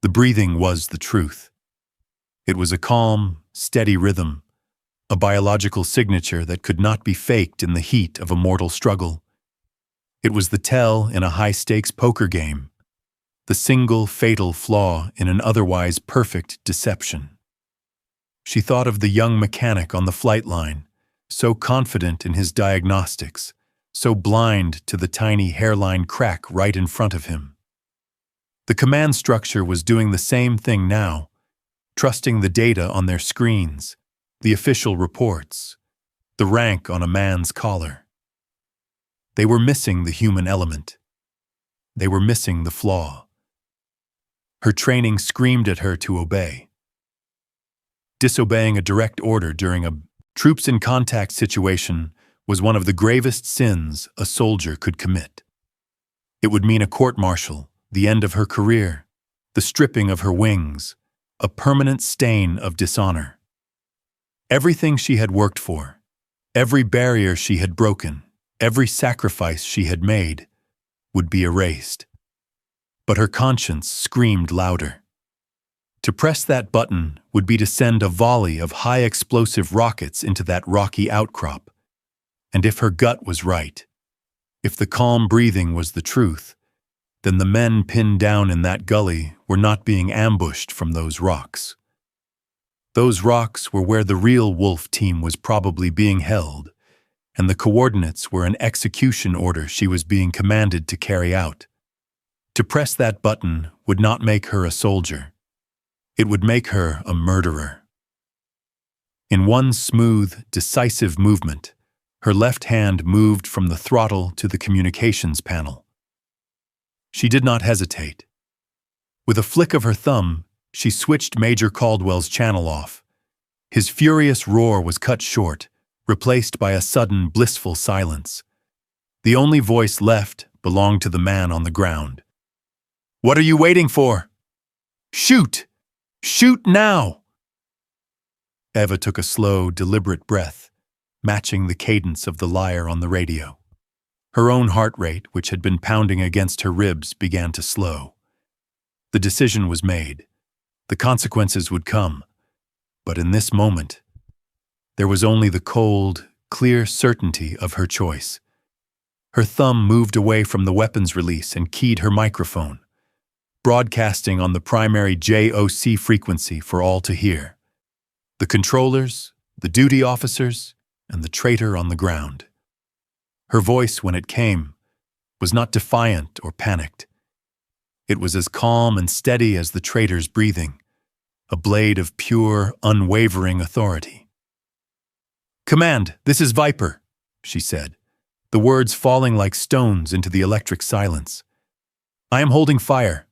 The breathing was the truth. It was a calm, steady rhythm, a biological signature that could not be faked in the heat of a mortal struggle. It was the tell in a high-stakes poker game, the single fatal flaw in an otherwise perfect deception. She thought of the young mechanic on the flight line, so confident in his diagnostics, so blind to the tiny hairline crack right in front of him. The command structure was doing the same thing now, trusting the data on their screens, the official reports, the rank on a man's collar. They were missing the human element. They were missing the flaw. Her training screamed at her to obey. Disobeying a direct order during a troops in contact situation was one of the gravest sins a soldier could commit. It would mean a court-martial, the end of her career, the stripping of her wings, a permanent stain of dishonor. Everything she had worked for, every barrier she had broken, every sacrifice she had made, would be erased. But her conscience screamed louder. To press that button would be to send a volley of high-explosive rockets into that rocky outcrop. And if her gut was right, if the calm breathing was the truth, then the men pinned down in that gully were not being ambushed from those rocks. Those rocks were where the real Wolf team was probably being held, and the coordinates were an execution order she was being commanded to carry out. To press that button would not make her a soldier. It would make her a murderer. In one smooth, decisive movement, her left hand moved from the throttle to the communications panel. She did not hesitate. With a flick of her thumb, she switched Major Caldwell's channel off. His furious roar was cut short, replaced by a sudden, blissful silence. The only voice left belonged to the man on the ground. "What are you waiting for? Shoot! Shoot now!" Eva took a slow, deliberate breath, matching the cadence of the liar on the radio. Her own heart rate, which had been pounding against her ribs, began to slow. The decision was made. The consequences would come. But in this moment, there was only the cold, clear certainty of her choice. Her thumb moved away from the weapons release and keyed her microphone, broadcasting on the primary JOC frequency for all to hear. The controllers, the duty officers, and the traitor on the ground. Her voice, when it came, was not defiant or panicked. It was as calm and steady as the traitor's breathing, a blade of pure, unwavering authority. "Command, this is Viper," she said, the words falling like stones into the electric silence. "I am holding fire.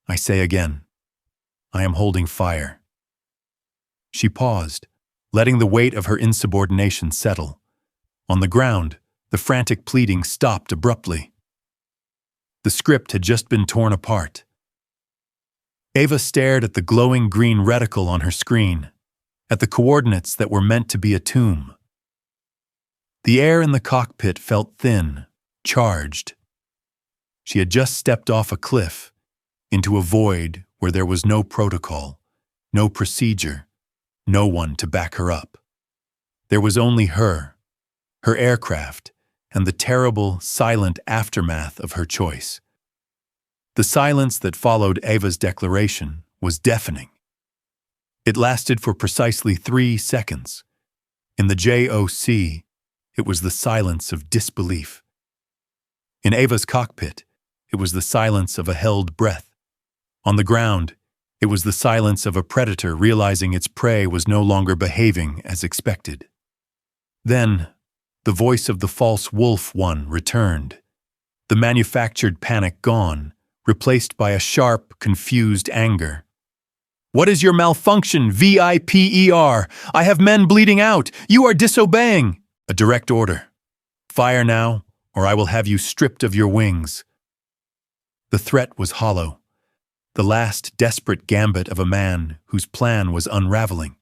I say again, I am holding fire." She paused, letting the weight of her insubordination settle. On the ground, the frantic pleading stopped abruptly. The script had just been torn apart. Eva stared at the glowing green reticle on her screen, at the coordinates that were meant to be a tomb. The air in the cockpit felt thin, charged. She had just stepped off a cliff, into a void where there was no protocol, no procedure, no one to back her up. There was only her aircraft, and the terrible, silent aftermath of her choice. The silence that followed Eva's declaration was deafening. It lasted for precisely 3 seconds. In the JOC, it was the silence of disbelief. In Eva's cockpit, it was the silence of a held breath. On the ground, it was the silence of a predator realizing its prey was no longer behaving as expected. Then, the voice of the false wolf one returned, the manufactured panic gone, replaced by a sharp, confused anger. "What is your malfunction, VIPER? I have men bleeding out. You are disobeying." "A direct order. Fire now, or I will have you stripped of your wings." The threat was hollow, the last desperate gambit of a man whose plan was unraveling.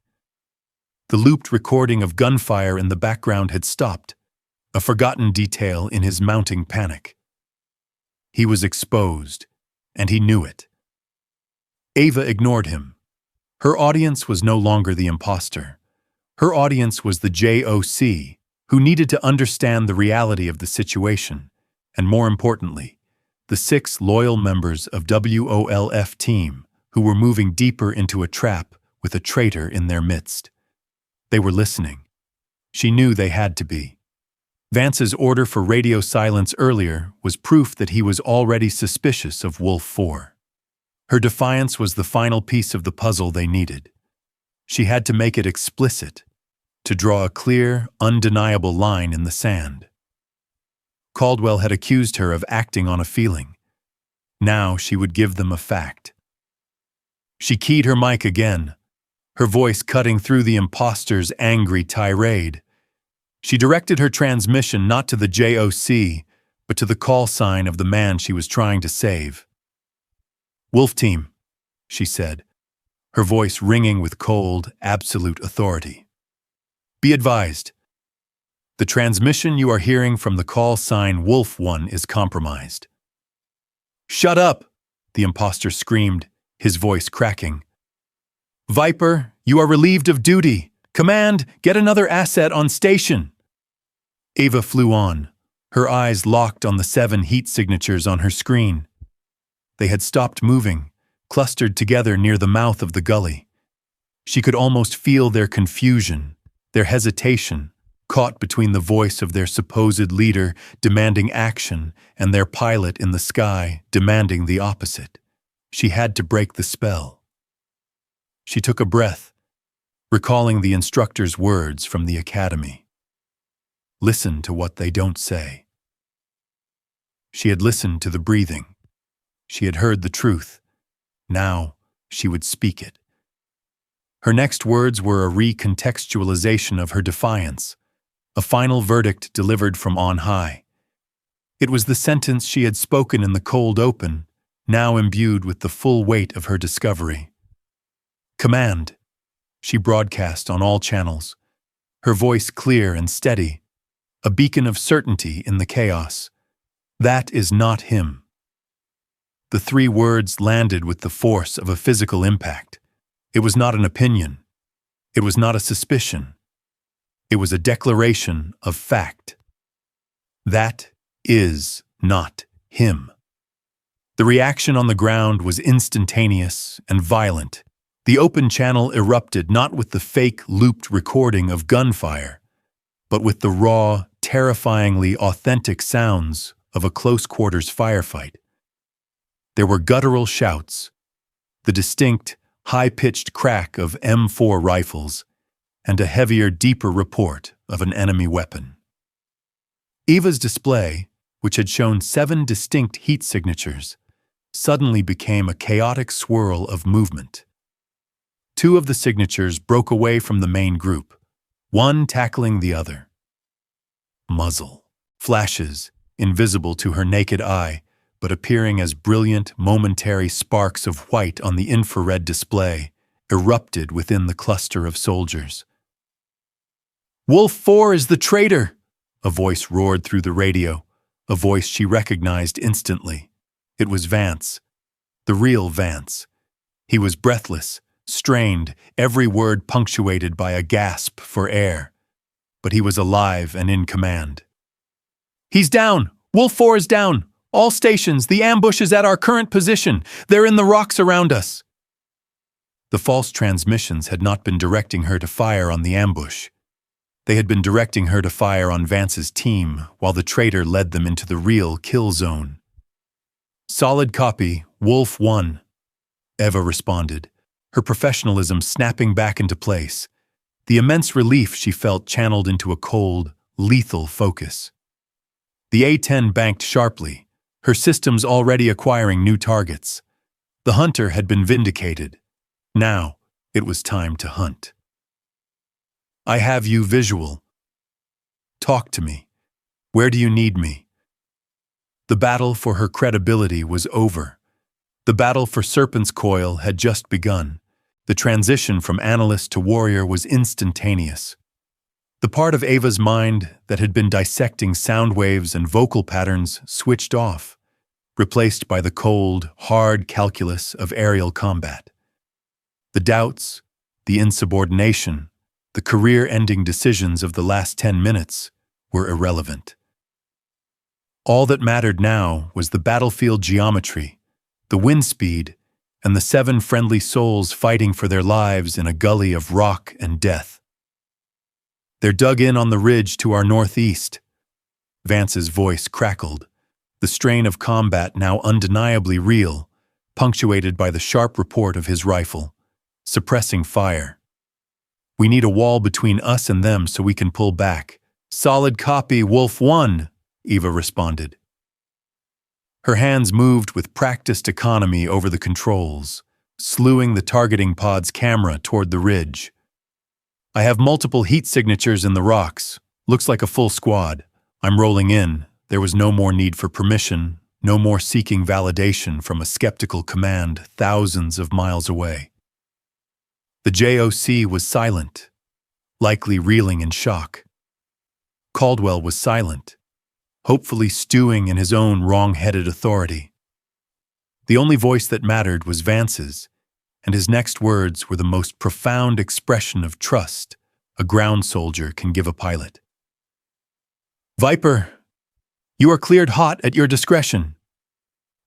The looped recording of gunfire in the background had stopped, a forgotten detail in his mounting panic. He was exposed, and he knew it. Eva ignored him. Her audience was no longer the imposter. Her audience was the JOC, who needed to understand the reality of the situation, and more importantly, the 6 loyal members of WOLF team who were moving deeper into a trap with a traitor in their midst. They were listening. She knew they had to be. Vance's order for radio silence earlier was proof that he was already suspicious of Wolf 4. Her defiance was the final piece of the puzzle they needed. She had to make it explicit, to draw a clear, undeniable line in the sand. Caldwell had accused her of acting on a feeling. Now she would give them a fact. She keyed her mic again, her voice cutting through the imposter's angry tirade. She directed her transmission not to the JOC, but to the call sign of the man she was trying to save. "Wolf Team," she said, her voice ringing with cold, absolute authority. "Be advised. The transmission you are hearing from the call sign Wolf 1 is compromised." "Shut up!" the imposter screamed, his voice cracking. "Viper, you are relieved of duty. Command, get another asset on station." Eva flew on, her eyes locked on the 7 heat signatures on her screen. They had stopped moving, clustered together near the mouth of the gully. She could almost feel their confusion, their hesitation, caught between the voice of their supposed leader demanding action and their pilot in the sky demanding the opposite. She had to break the spell. She took a breath, recalling the instructor's words from the academy. Listen to what they don't say. She had listened to the breathing. She had heard the truth. Now she would speak it. Her next words were a recontextualization of her defiance, a final verdict delivered from on high. It was the sentence she had spoken in the cold open, now imbued with the full weight of her discovery. Command, she broadcast on all channels, her voice clear and steady, a beacon of certainty in the chaos. That is not him. The 3 words landed with the force of a physical impact. It was not an opinion. It was not a suspicion. It was a declaration of fact. That is not him. The reaction on the ground was instantaneous and violent. The open channel erupted not with the fake looped recording of gunfire, but with the raw, terrifyingly authentic sounds of a close-quarters firefight. There were guttural shouts, the distinct, high-pitched crack of M4 rifles, and a heavier, deeper report of an enemy weapon. Eva's display, which had shown 7 distinct heat signatures, suddenly became a chaotic swirl of movement. 2 of the signatures broke away from the main group, one tackling the other. Muzzle. Flashes, invisible to her naked eye, but appearing as brilliant, momentary sparks of white on the infrared display, erupted within the cluster of soldiers. "Wolf 4 is the traitor!" a voice roared through the radio, a voice she recognized instantly. It was Vance, the real Vance. He was breathless, strained, every word punctuated by a gasp for air. But he was alive and in command. "He's down! Wolf 4 is down! All stations, the ambush is at our current position. They're in the rocks around us." The false transmissions had not been directing her to fire on the ambush. They had been directing her to fire on Vance's team, while the traitor led them into the real kill zone. "Solid copy, Wolf 1, Eva responded, her professionalism snapping back into place, the immense relief she felt channeled into a cold, lethal focus. The A-10 banked sharply, her systems already acquiring new targets. The hunter had been vindicated. Now, it was time to hunt. "I have you visual. Talk to me. Where do you need me?" The battle for her credibility was over. The battle for Serpent's Coil had just begun. The transition from analyst to warrior was instantaneous. The part of Ava's mind that had been dissecting sound waves and vocal patterns switched off, replaced by the cold, hard calculus of aerial combat. The doubts, the insubordination, the career-ending decisions of the last 10 minutes were irrelevant. All that mattered now was the battlefield geometry, the wind speed, and the 7 friendly souls fighting for their lives in a gully of rock and death. "They're dug in on the ridge to our northeast." Vance's voice crackled, the strain of combat now undeniably real, punctuated by the sharp report of his rifle, suppressing fire. "We need a wall between us and them so we can pull back." "Solid copy, Wolf 1, Eva responded. Her hands moved with practiced economy over the controls, slewing the targeting pod's camera toward the ridge. "I have multiple heat signatures in the rocks. Looks like a full squad. I'm rolling in." There was no more need for permission, no more seeking validation from a skeptical command thousands of miles away. The JOC was silent, likely reeling in shock. Caldwell was silent, hopefully stewing in his own wrong-headed authority. The only voice that mattered was Vance's, and his next words were the most profound expression of trust a ground soldier can give a pilot. "Viper, you are cleared hot at your discretion.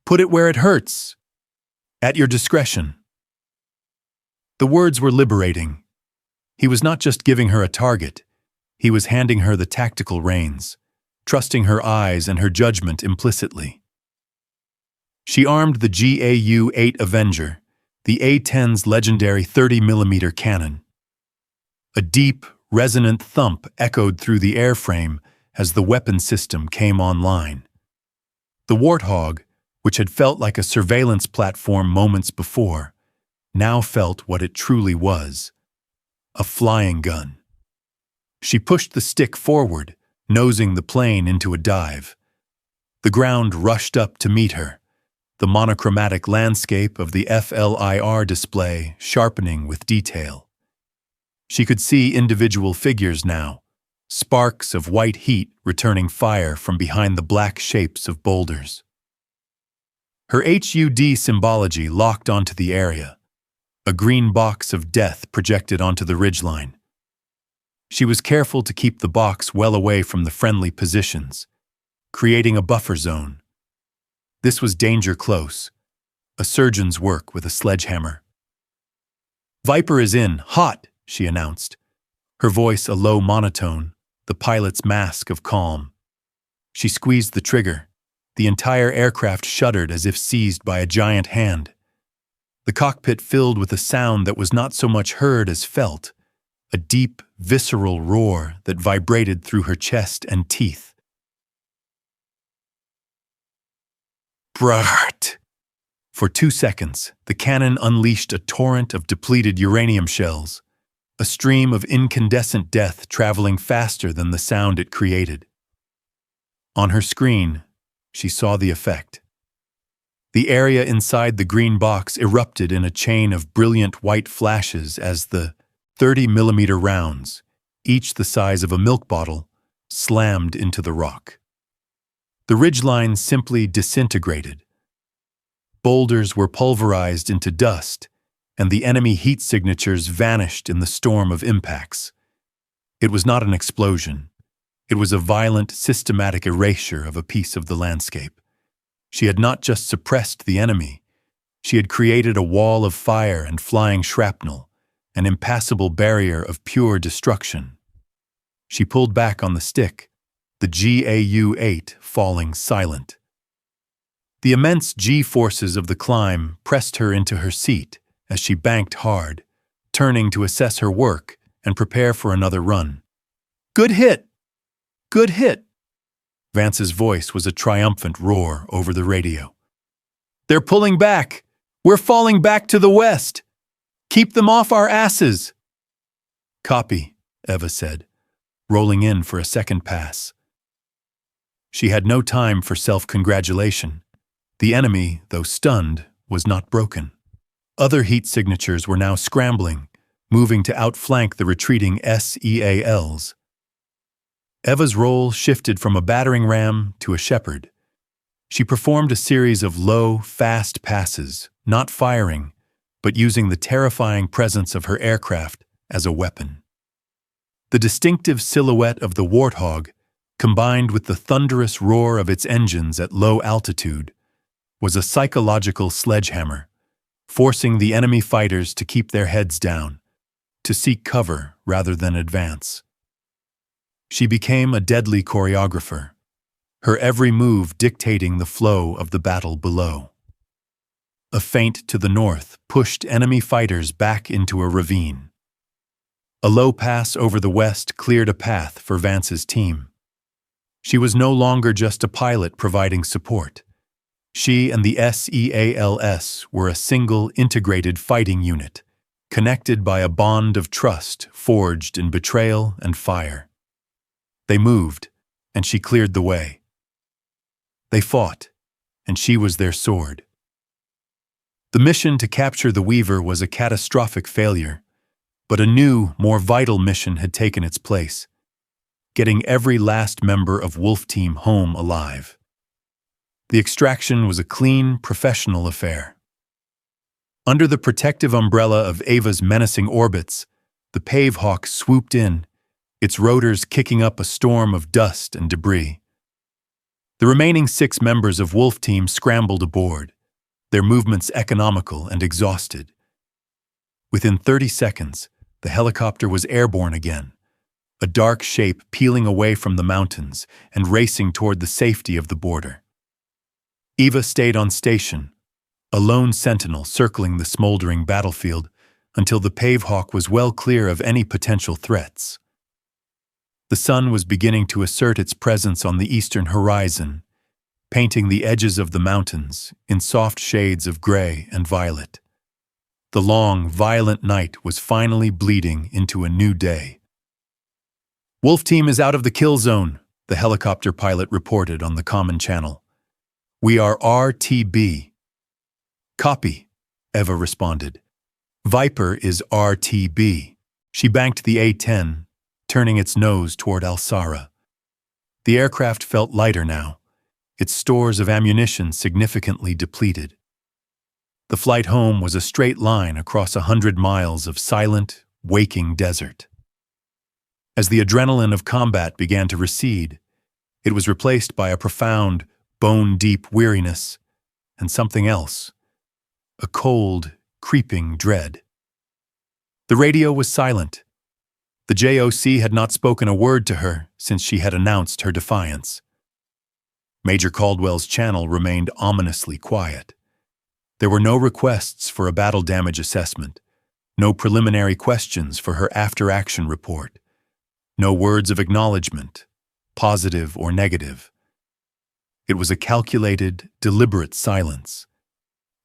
Put it where it hurts. At your discretion." The words were liberating. He was not just giving her a target, he was handing her the tactical reins, trusting her eyes and her judgment implicitly. She armed the GAU-8 Avenger, the A-10's legendary 30mm cannon. A deep, resonant thump echoed through the airframe as the weapon system came online. The Warthog, which had felt like a surveillance platform moments before, now felt what it truly was: a flying gun. She pushed the stick forward, nosing the plane into a dive. The ground rushed up to meet her, the monochromatic landscape of the FLIR display sharpening with detail. She could see individual figures now, sparks of white heat returning fire from behind the black shapes of boulders. Her HUD symbology locked onto the area, a green box of death projected onto the ridgeline. She was careful to keep the box well away from the friendly positions, creating a buffer zone. This was danger close, a surgeon's work with a sledgehammer. "Viper is in, hot," she announced, her voice a low monotone, the pilot's mask of calm. She squeezed the trigger. The entire aircraft shuddered as if seized by a giant hand. The cockpit filled with a sound that was not so much heard as felt, a deep, visceral roar that vibrated through her chest and teeth. Brat! For 2 seconds, the cannon unleashed a torrent of depleted uranium shells, a stream of incandescent death traveling faster than the sound it created. On her screen, she saw the effect. The area inside the green box erupted in a chain of brilliant white flashes as the 30mm rounds, each the size of a milk bottle, slammed into the rock. The ridgeline simply disintegrated. Boulders were pulverized into dust, and the enemy heat signatures vanished in the storm of impacts. It was not an explosion. It was a violent, systematic erasure of a piece of the landscape. She had not just suppressed the enemy. She had created a wall of fire and flying shrapnel, an impassable barrier of pure destruction. She pulled back on the stick, the GAU-8 falling silent. The immense G-forces of the climb pressed her into her seat as she banked hard, turning to assess her work and prepare for another run. "Good hit! Good hit!" Vance's voice was a triumphant roar over the radio. "They're pulling back! We're falling back to the west! Keep them off our asses!" "Copy," Eva said, rolling in for a second pass. She had no time for self-congratulation. The enemy, though stunned, was not broken. Other heat signatures were now scrambling, moving to outflank the retreating SEALs. Eva's role shifted from a battering ram to a shepherd. She performed a series of low, fast passes, not firing, but using the terrifying presence of her aircraft as a weapon. The distinctive silhouette of the Warthog, combined with the thunderous roar of its engines at low altitude, was a psychological sledgehammer, forcing the enemy fighters to keep their heads down, to seek cover rather than advance. She became a deadly choreographer, her every move dictating the flow of the battle below. A feint to the north pushed enemy fighters back into a ravine. A low pass over the west cleared a path for Vance's team. She was no longer just a pilot providing support. She and the SEALs were a single integrated fighting unit, connected by a bond of trust forged in betrayal and fire. They moved, and she cleared the way. They fought, and she was their sword. The mission to capture the Weaver was a catastrophic failure, but a new, more vital mission had taken its place: getting every last member of Wolf Team home alive. The extraction was a clean, professional affair. Under the protective umbrella of Ava's menacing orbits, the Pavehawk swooped in, its rotors kicking up a storm of dust and debris. The remaining 6 members of Wolf Team scrambled aboard, their movements economical and exhausted. Within 30 seconds, the helicopter was airborne again, a dark shape peeling away from the mountains and racing toward the safety of the border. Eva stayed on station, a lone sentinel circling the smoldering battlefield until the Pavehawk was well clear of any potential threats. The sun was beginning to assert its presence on the eastern horizon, painting the edges of the mountains in soft shades of gray and violet. The long, violent night was finally bleeding into a new day. "Wolf Team is out of the kill zone," the helicopter pilot reported on the common channel. "We are RTB." "Copy," Eva responded. "Viper is RTB." She banked the A-10, turning its nose toward Al-Sara. The aircraft felt lighter now, its stores of ammunition significantly depleted. The flight home was a straight line across 100 miles of silent, waking desert. As the adrenaline of combat began to recede, it was replaced by a profound, bone-deep weariness and something else, a cold, creeping dread. The radio was silent. The JOC had not spoken a word to her since she had announced her defiance. Major Caldwell's channel remained ominously quiet. There were no requests for a battle damage assessment, no preliminary questions for her after-action report, no words of acknowledgement, positive or negative. It was a calculated, deliberate silence,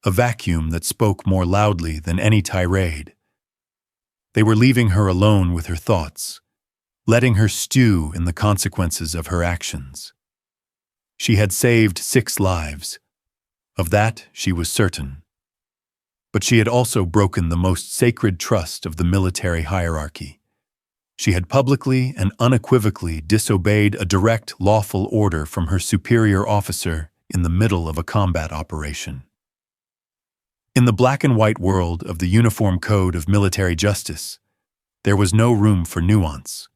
a vacuum that spoke more loudly than any tirade. They were leaving her alone with her thoughts, letting her stew in the consequences of her actions. She had saved 6 lives. Of that, she was certain. But she had also broken the most sacred trust of the military hierarchy. She had publicly and unequivocally disobeyed a direct, lawful order from her superior officer in the middle of a combat operation. In the black and white world of the Uniform Code of Military Justice, there was no room for nuance.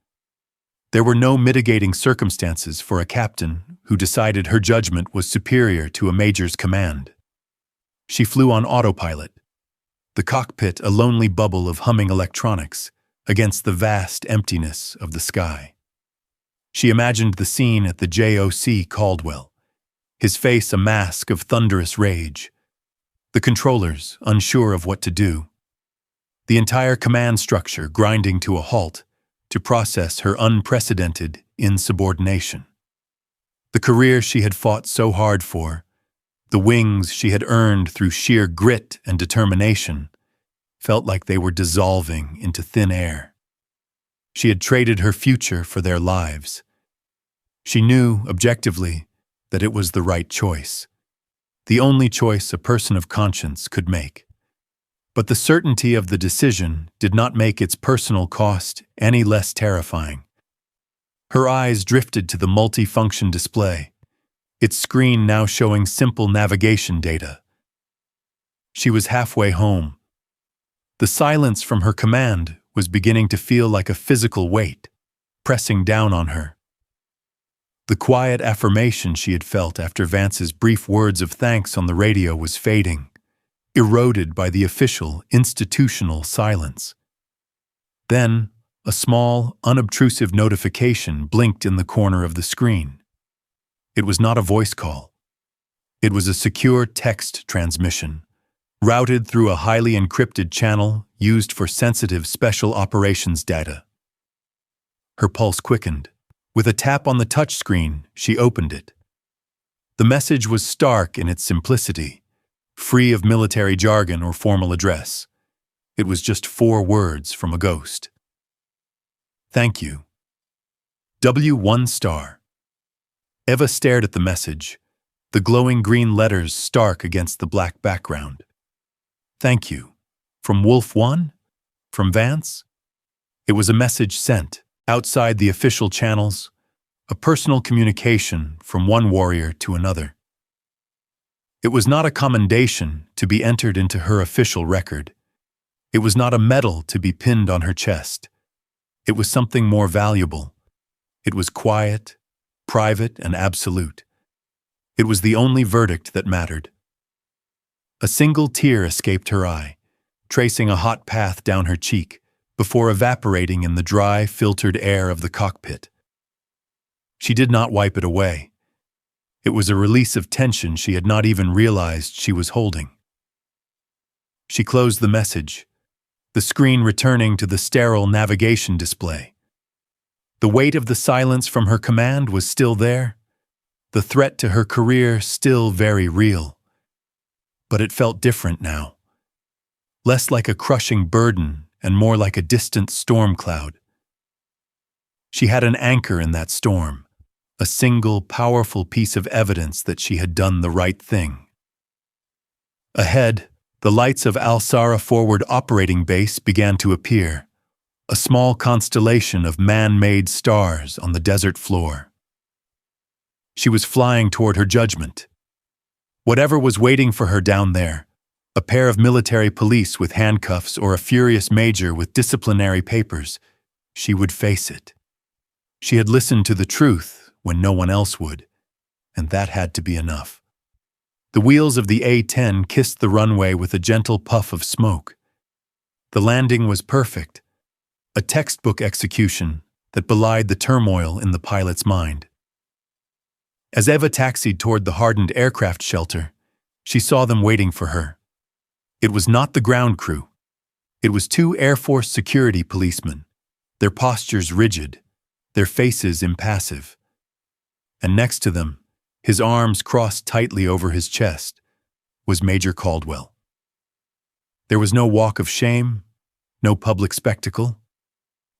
There were no mitigating circumstances for a captain who decided her judgment was superior to a major's command. She flew on autopilot, the cockpit a lonely bubble of humming electronics against the vast emptiness of the sky. She imagined the scene at the JOC Caldwell, his face a mask of thunderous rage, the controllers unsure of what to do, the entire command structure grinding to a halt to process her unprecedented insubordination. The career she had fought so hard for, the wings she had earned through sheer grit and determination, felt like they were dissolving into thin air. She had traded her future for their lives. She knew, objectively, that it was the right choice, the only choice a person of conscience could make. But the certainty of the decision did not make its personal cost any less terrifying. Her eyes drifted to the multi-function display, its screen now showing simple navigation data. She was halfway home. The silence from her command was beginning to feel like a physical weight, pressing down on her. The quiet affirmation she had felt after Vance's brief words of thanks on the radio was fading, eroded by the official, institutional silence. Then, a small, unobtrusive notification blinked in the corner of the screen. It was not a voice call. It was a secure text transmission, routed through a highly encrypted channel used for sensitive special operations data. Her pulse quickened. With a tap on the touchscreen, she opened it. The message was stark in its simplicity, free of military jargon or formal address. It was just 4 words from a ghost. "Thank you. W1 star." Eva stared at the message, the glowing green letters stark against the black background. "Thank you. From Wolf 1? From Vance?" It was a message sent, outside the official channels, a personal communication from one warrior to another. It was not a commendation to be entered into her official record. It was not a medal to be pinned on her chest. It was something more valuable. It was quiet, private, and absolute. It was the only verdict that mattered. A single tear escaped her eye, tracing a hot path down her cheek, before evaporating in the dry, filtered air of the cockpit. She did not wipe it away. It was a release of tension she had not even realized she was holding. She closed the message, the screen returning to the sterile navigation display. The weight of the silence from her command was still there, the threat to her career still very real. But it felt different now. Less like a crushing burden and more like a distant storm cloud. She had an anchor in that storm, a single powerful piece of evidence that she had done the right thing. Ahead, the lights of Al-Sara Forward Operating Base began to appear, a small constellation of man-made stars on the desert floor. She was flying toward her judgment. Whatever was waiting for her down there, a pair of military police with handcuffs or a furious major with disciplinary papers, she would face it. She had listened to the truth when no one else would, and that had to be enough. The wheels of the A-10 kissed the runway with a gentle puff of smoke. The landing was perfect, a textbook execution that belied the turmoil in the pilot's mind. As Eva taxied toward the hardened aircraft shelter, she saw them waiting for her. It was not the ground crew. It was two Air Force security policemen, their postures rigid, their faces impassive. And next to them, his arms crossed tightly over his chest, was Major Caldwell. There was no walk of shame, no public spectacle.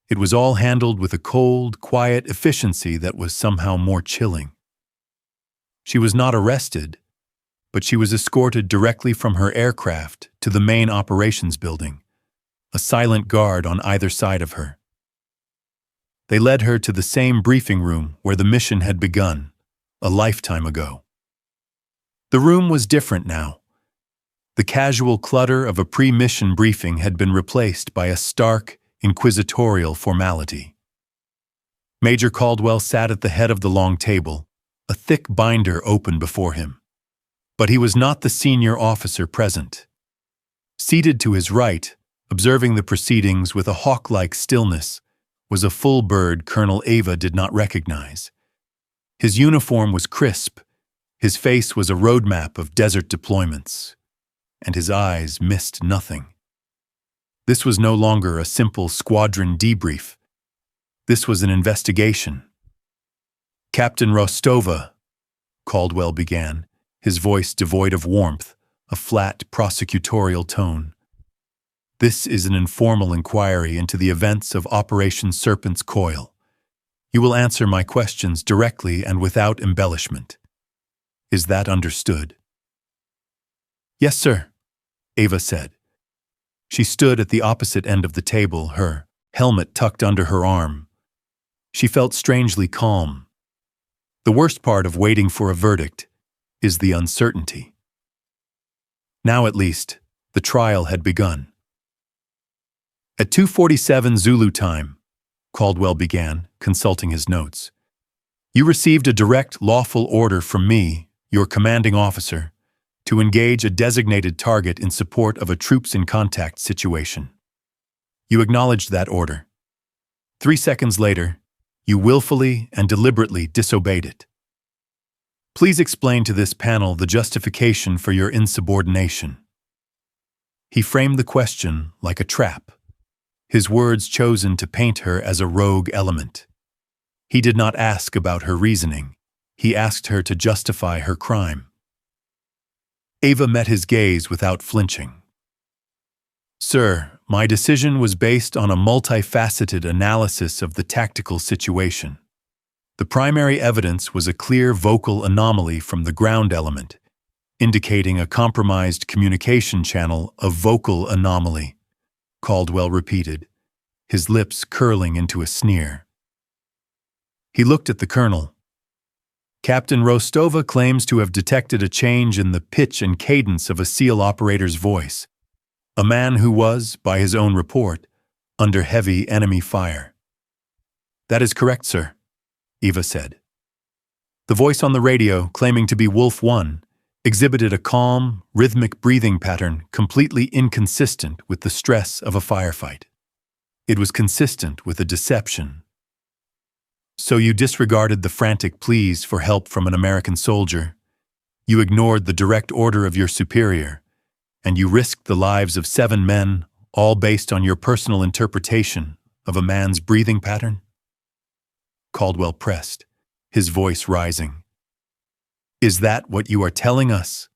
It was all handled with a cold, quiet efficiency that was somehow more chilling. She was not arrested, but she was escorted directly from her aircraft to the main operations building, a silent guard on either side of her. They led her to the same briefing room where the mission had begun, a lifetime ago. The room was different now. The casual clutter of a pre-mission briefing had been replaced by a stark, inquisitorial formality. Major Caldwell sat at the head of the long table, a thick binder open before him. But he was not the senior officer present. Seated to his right, observing the proceedings with a hawk-like stillness, was a full bird Colonel Eva did not recognize. His uniform was crisp, his face was a roadmap of desert deployments, and his eyes missed nothing. This was no longer a simple squadron debrief. This was an investigation. Captain Rostova, Caldwell began, his voice devoid of warmth, a flat prosecutorial tone. This is an informal inquiry into the events of Operation Serpent's Coil. You will answer my questions directly and without embellishment. Is that understood? Yes, sir, Eva said. She stood at the opposite end of the table, her helmet tucked under her arm. She felt strangely calm. The worst part of waiting for a verdict is the uncertainty. Now, at least, the trial had begun. At 2:47 Zulu time, Caldwell began, consulting his notes. You received a direct, lawful order from me, your commanding officer, to engage a designated target in support of a troops-in-contact situation. You acknowledged that order. 3 seconds later, you willfully and deliberately disobeyed it. Please explain to this panel the justification for your insubordination. He framed the question like a trap, his words chosen to paint her as a rogue element. He did not ask about her reasoning. He asked her to justify her crime. Eva met his gaze without flinching. Sir, my decision was based on a multifaceted analysis of the tactical situation. The primary evidence was a clear vocal anomaly from the ground element, indicating a compromised communication channel of vocal anomaly, Caldwell repeated, his lips curling into a sneer. He looked at the colonel. Captain Rostova claims to have detected a change in the pitch and cadence of a SEAL operator's voice, a man who was, by his own report, under heavy enemy fire. That is correct, sir, Eva said. The voice on the radio, claiming to be Wolf 1, exhibited a calm, rhythmic breathing pattern completely inconsistent with the stress of a firefight. It was consistent with a deception. So you disregarded the frantic pleas for help from an American soldier. You ignored the direct order of your superior, And you risked the lives of 7 men, all based on your personal interpretation of a man's breathing pattern? Caldwell pressed, his voice rising. Is that what you are telling us?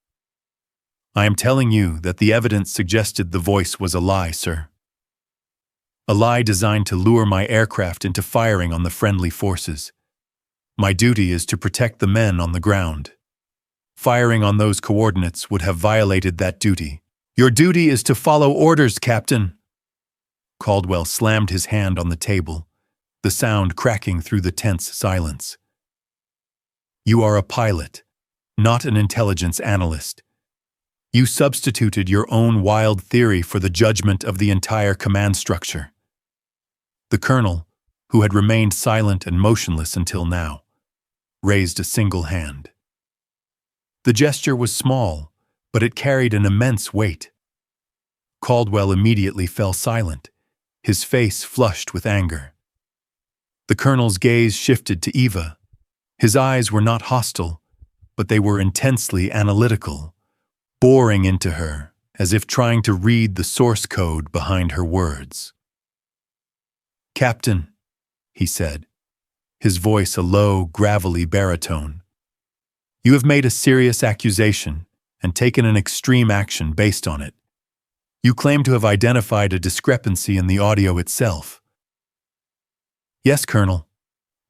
I am telling you that the evidence suggested the voice was a lie, sir. A lie designed to lure my aircraft into firing on the friendly forces. My duty is to protect the men on the ground. Firing on those coordinates would have violated that duty. Your duty is to follow orders, Captain. Caldwell slammed his hand on the table, the sound cracking through the tense silence. You are a pilot, not an intelligence analyst. You substituted your own wild theory for the judgment of the entire command structure. The colonel, who had remained silent and motionless until now, raised a single hand. The gesture was small, but it carried an immense weight. Caldwell immediately fell silent, his face flushed with anger. The colonel's gaze shifted to Eva. His eyes were not hostile, but they were intensely analytical, boring into her as if trying to read the source code behind her words. Captain, he said, his voice a low, gravelly baritone. You have made a serious accusation and taken an extreme action based on it. You claim to have identified a discrepancy in the audio itself. Yes, Colonel,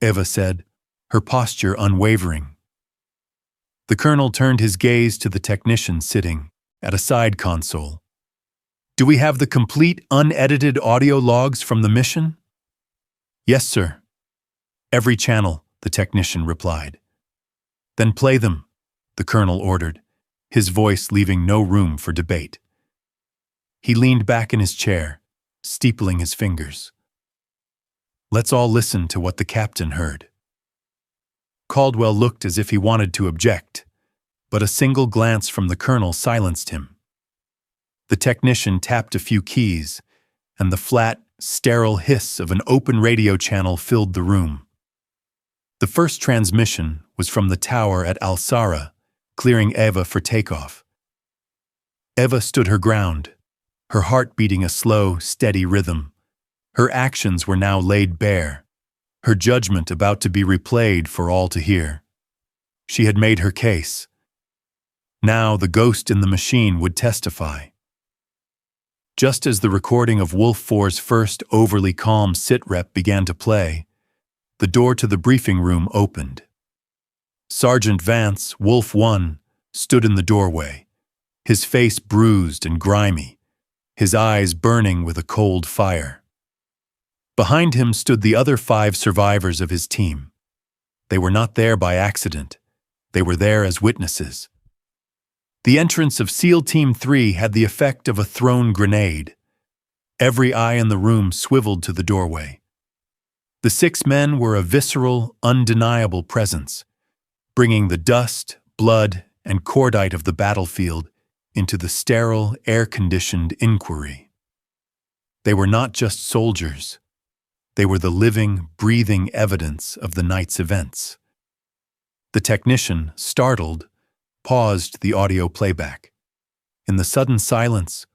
Eva said, her posture unwavering. The colonel turned his gaze to the technician sitting at a side console. Do we have the complete, unedited audio logs from the mission? Yes, sir. Every channel, the technician replied. Then play them, the colonel ordered, his voice leaving no room for debate. He leaned back in his chair, steepling his fingers. Let's all listen to what the captain heard. Caldwell looked as if he wanted to object, but a single glance from the colonel silenced him. The technician tapped a few keys, and the flat, sterile hiss of an open radio channel filled the room. The first transmission was from the tower at Al-Sara, clearing Eva for takeoff. Eva stood her ground, her heart beating a slow, steady rhythm. Her actions were now laid bare, her judgment about to be replayed for all to hear. She had made her case. Now the ghost in the machine would testify. Just as the recording of Wolf 4's first overly calm sit-rep began to play, the door to the briefing room opened. Sergeant Vance, Wolf 1, stood in the doorway, his face bruised and grimy, his eyes burning with a cold fire. Behind him stood the other 5 survivors of his team. They were not there by accident. They were there as witnesses. The entrance of SEAL Team 3 had the effect of a thrown grenade. Every eye in the room swiveled to the doorway. The 6 men were a visceral, undeniable presence, bringing the dust, blood, and cordite of the battlefield into the sterile, air-conditioned inquiry. They were not just soldiers. They were the living, breathing evidence of the night's events. The technician, startled, paused the audio playback. In the sudden silence,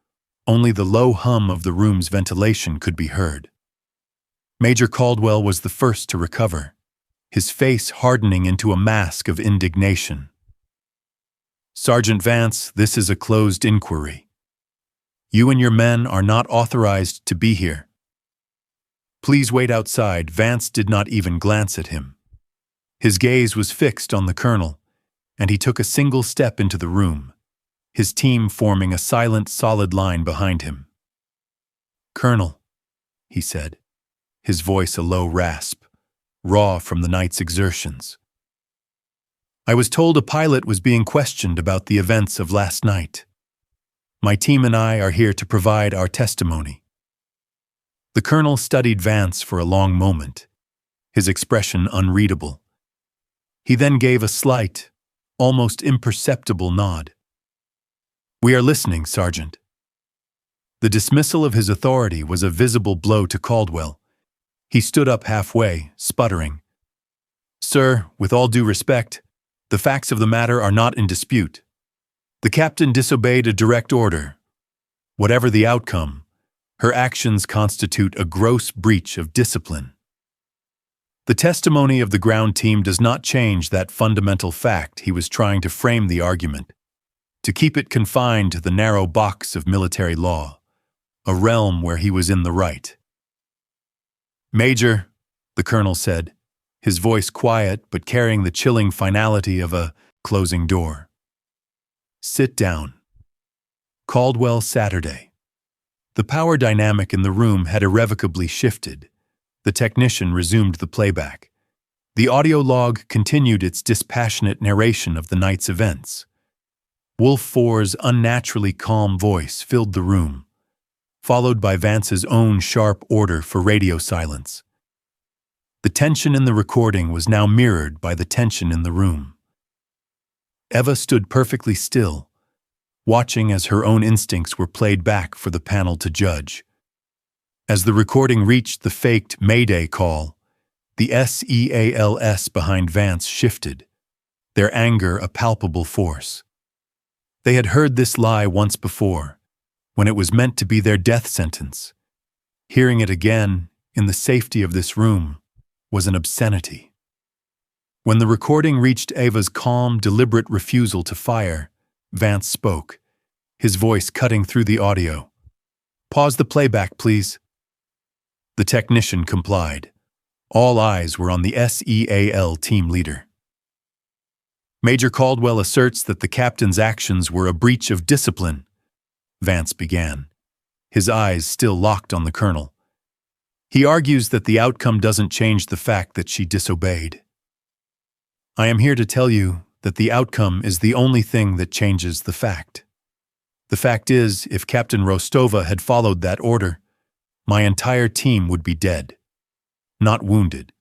only the low hum of the room's ventilation could be heard. Major Caldwell was the first to recover, his face hardening into a mask of indignation. Sergeant Vance, this is a closed inquiry. You and your men are not authorized to be here. Please wait outside. Vance did not even glance at him. His gaze was fixed on the colonel, and he took a single step into the room, his team forming a silent, solid line behind him. Colonel, he said, his voice a low rasp, raw from the night's exertions. I was told a pilot was being questioned about the events of last night. My team and I are here to provide our testimony. The colonel studied Vance for a long moment, his expression unreadable. He then gave a slight, almost imperceptible nod. We are listening, Sergeant. The dismissal of his authority was a visible blow to Caldwell. He stood up halfway, sputtering. Sir, with all due respect, the facts of the matter are not in dispute. The captain disobeyed a direct order. Whatever the outcome, her actions constitute a gross breach of discipline. The testimony of the ground team does not change that fundamental fact. He was trying to frame the argument, to keep it confined to the narrow box of military law, a realm where he was in the right. "Major," the colonel said, his voice quiet but carrying the chilling finality of a closing door. "Sit down." Caldwell, Saturday. The power dynamic in the room had irrevocably shifted. The technician resumed the playback. The audio log continued its dispassionate narration of the night's events. Wolf 4's unnaturally calm voice filled the room, followed by Vance's own sharp order for radio silence. The tension in the recording was now mirrored by the tension in the room. Eva stood perfectly still, watching as her own instincts were played back for the panel to judge. As the recording reached the faked Mayday call, the SEALs behind Vance shifted, their anger a palpable force. They had heard this lie once before, when it was meant to be their death sentence. Hearing it again, in the safety of this room, was an obscenity. When the recording reached Eva's calm, deliberate refusal to fire, Vance spoke, his voice cutting through the audio. "Pause the playback, please." The technician complied. All eyes were on the SEAL team leader. "Major Caldwell asserts that the captain's actions were a breach of discipline," Vance began, his eyes still locked on the colonel. "He argues that the outcome doesn't change the fact that she disobeyed. I am here to tell you that the outcome is the only thing that changes the fact. The fact is, if Captain Rostova had followed that order, my entire team would be dead. Not wounded.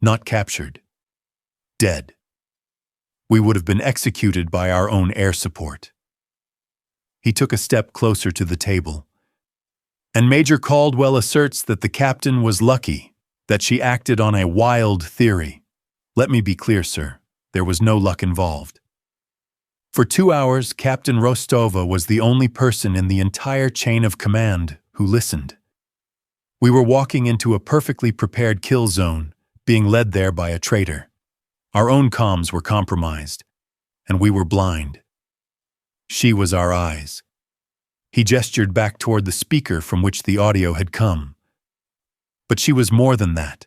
Not captured. Dead. We would have been executed by our own air support." He took a step closer to the table. "And Major Caldwell asserts that the captain was lucky, that she acted on a wild theory. Let me be clear, sir. There was no luck involved. For 2 hours, Captain Rostova was the only person in the entire chain of command who listened. We were walking into a perfectly prepared kill zone, being led there by a traitor. Our own comms were compromised, and we were blind. She was our eyes." He gestured back toward the speaker from which the audio had come. "But she was more than that.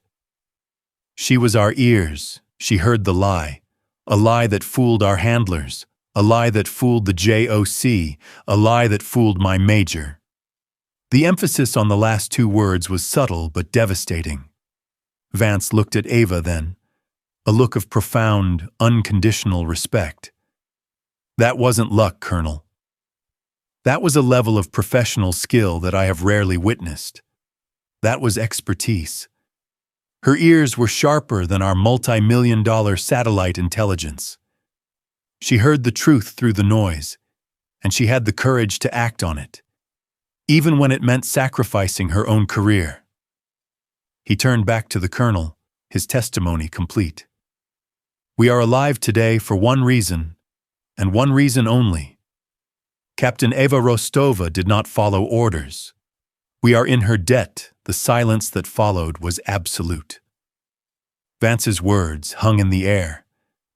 She was our ears. She heard the lie, a lie that fooled our handlers, a lie that fooled the JOC, a lie that fooled my major." The emphasis on the last 2 words was subtle but devastating. Vance looked at Eva then, a look of profound, unconditional respect. "That wasn't luck, Colonel. That was a level of professional skill that I have rarely witnessed. That was expertise. Her ears were sharper than our multi-million-dollar satellite intelligence. She heard the truth through the noise, and she had the courage to act on it, even when it meant sacrificing her own career." He turned back to the colonel, his testimony complete. "We are alive today for one reason, and one reason only. Captain Eva Rostova did not follow orders. We are in her debt. The silence that followed was absolute." Vance's words hung in the air,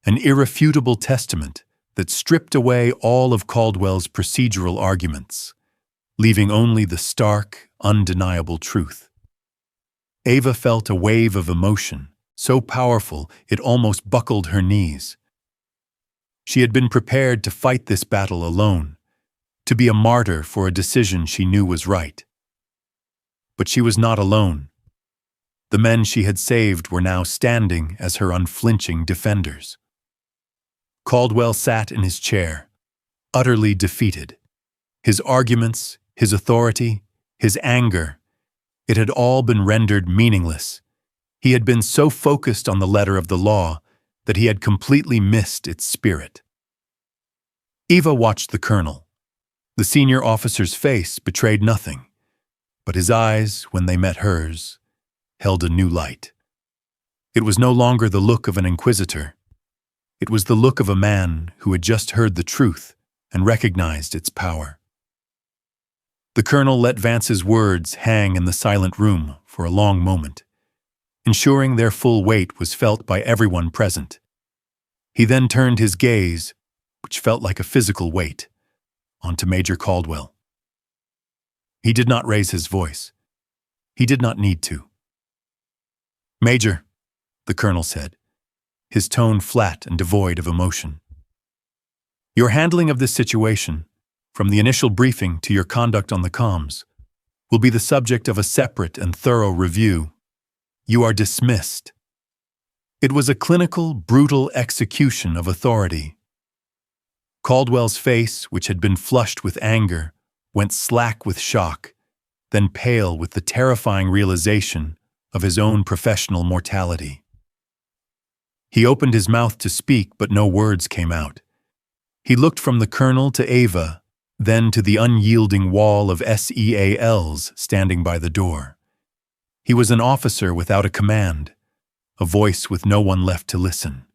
an irrefutable testament that stripped away all of Caldwell's procedural arguments, leaving only the stark, undeniable truth. Eva felt a wave of emotion, so powerful it almost buckled her knees. She had been prepared to fight this battle alone, to be a martyr for a decision she knew was right. But she was not alone. The men she had saved were now standing as her unflinching defenders. Caldwell sat in his chair, utterly defeated. His arguments, his authority, his anger, it had all been rendered meaningless. He had been so focused on the letter of the law that he had completely missed its spirit. Eva watched the colonel. The senior officer's face betrayed nothing, but his eyes, when they met hers, held a new light. It was no longer the look of an inquisitor. It was the look of a man who had just heard the truth and recognized its power. The colonel let Vance's words hang in the silent room for a long moment, ensuring their full weight was felt by everyone present. He then turned his gaze, which felt like a physical weight, onto Major Caldwell. He did not raise his voice. He did not need to. "Major," the colonel said, his tone flat and devoid of emotion. "Your handling of this situation, from the initial briefing to your conduct on the comms, will be the subject of a separate and thorough review. You are dismissed." It was a clinical, brutal execution of authority. Caldwell's face, which had been flushed with anger, went slack with shock, then pale with the terrifying realization of his own professional mortality. He opened his mouth to speak, but no words came out. He looked from the colonel to Ava, then to the unyielding wall of SEALs standing by the door. He was an officer without a command, a voice with no one left to listen.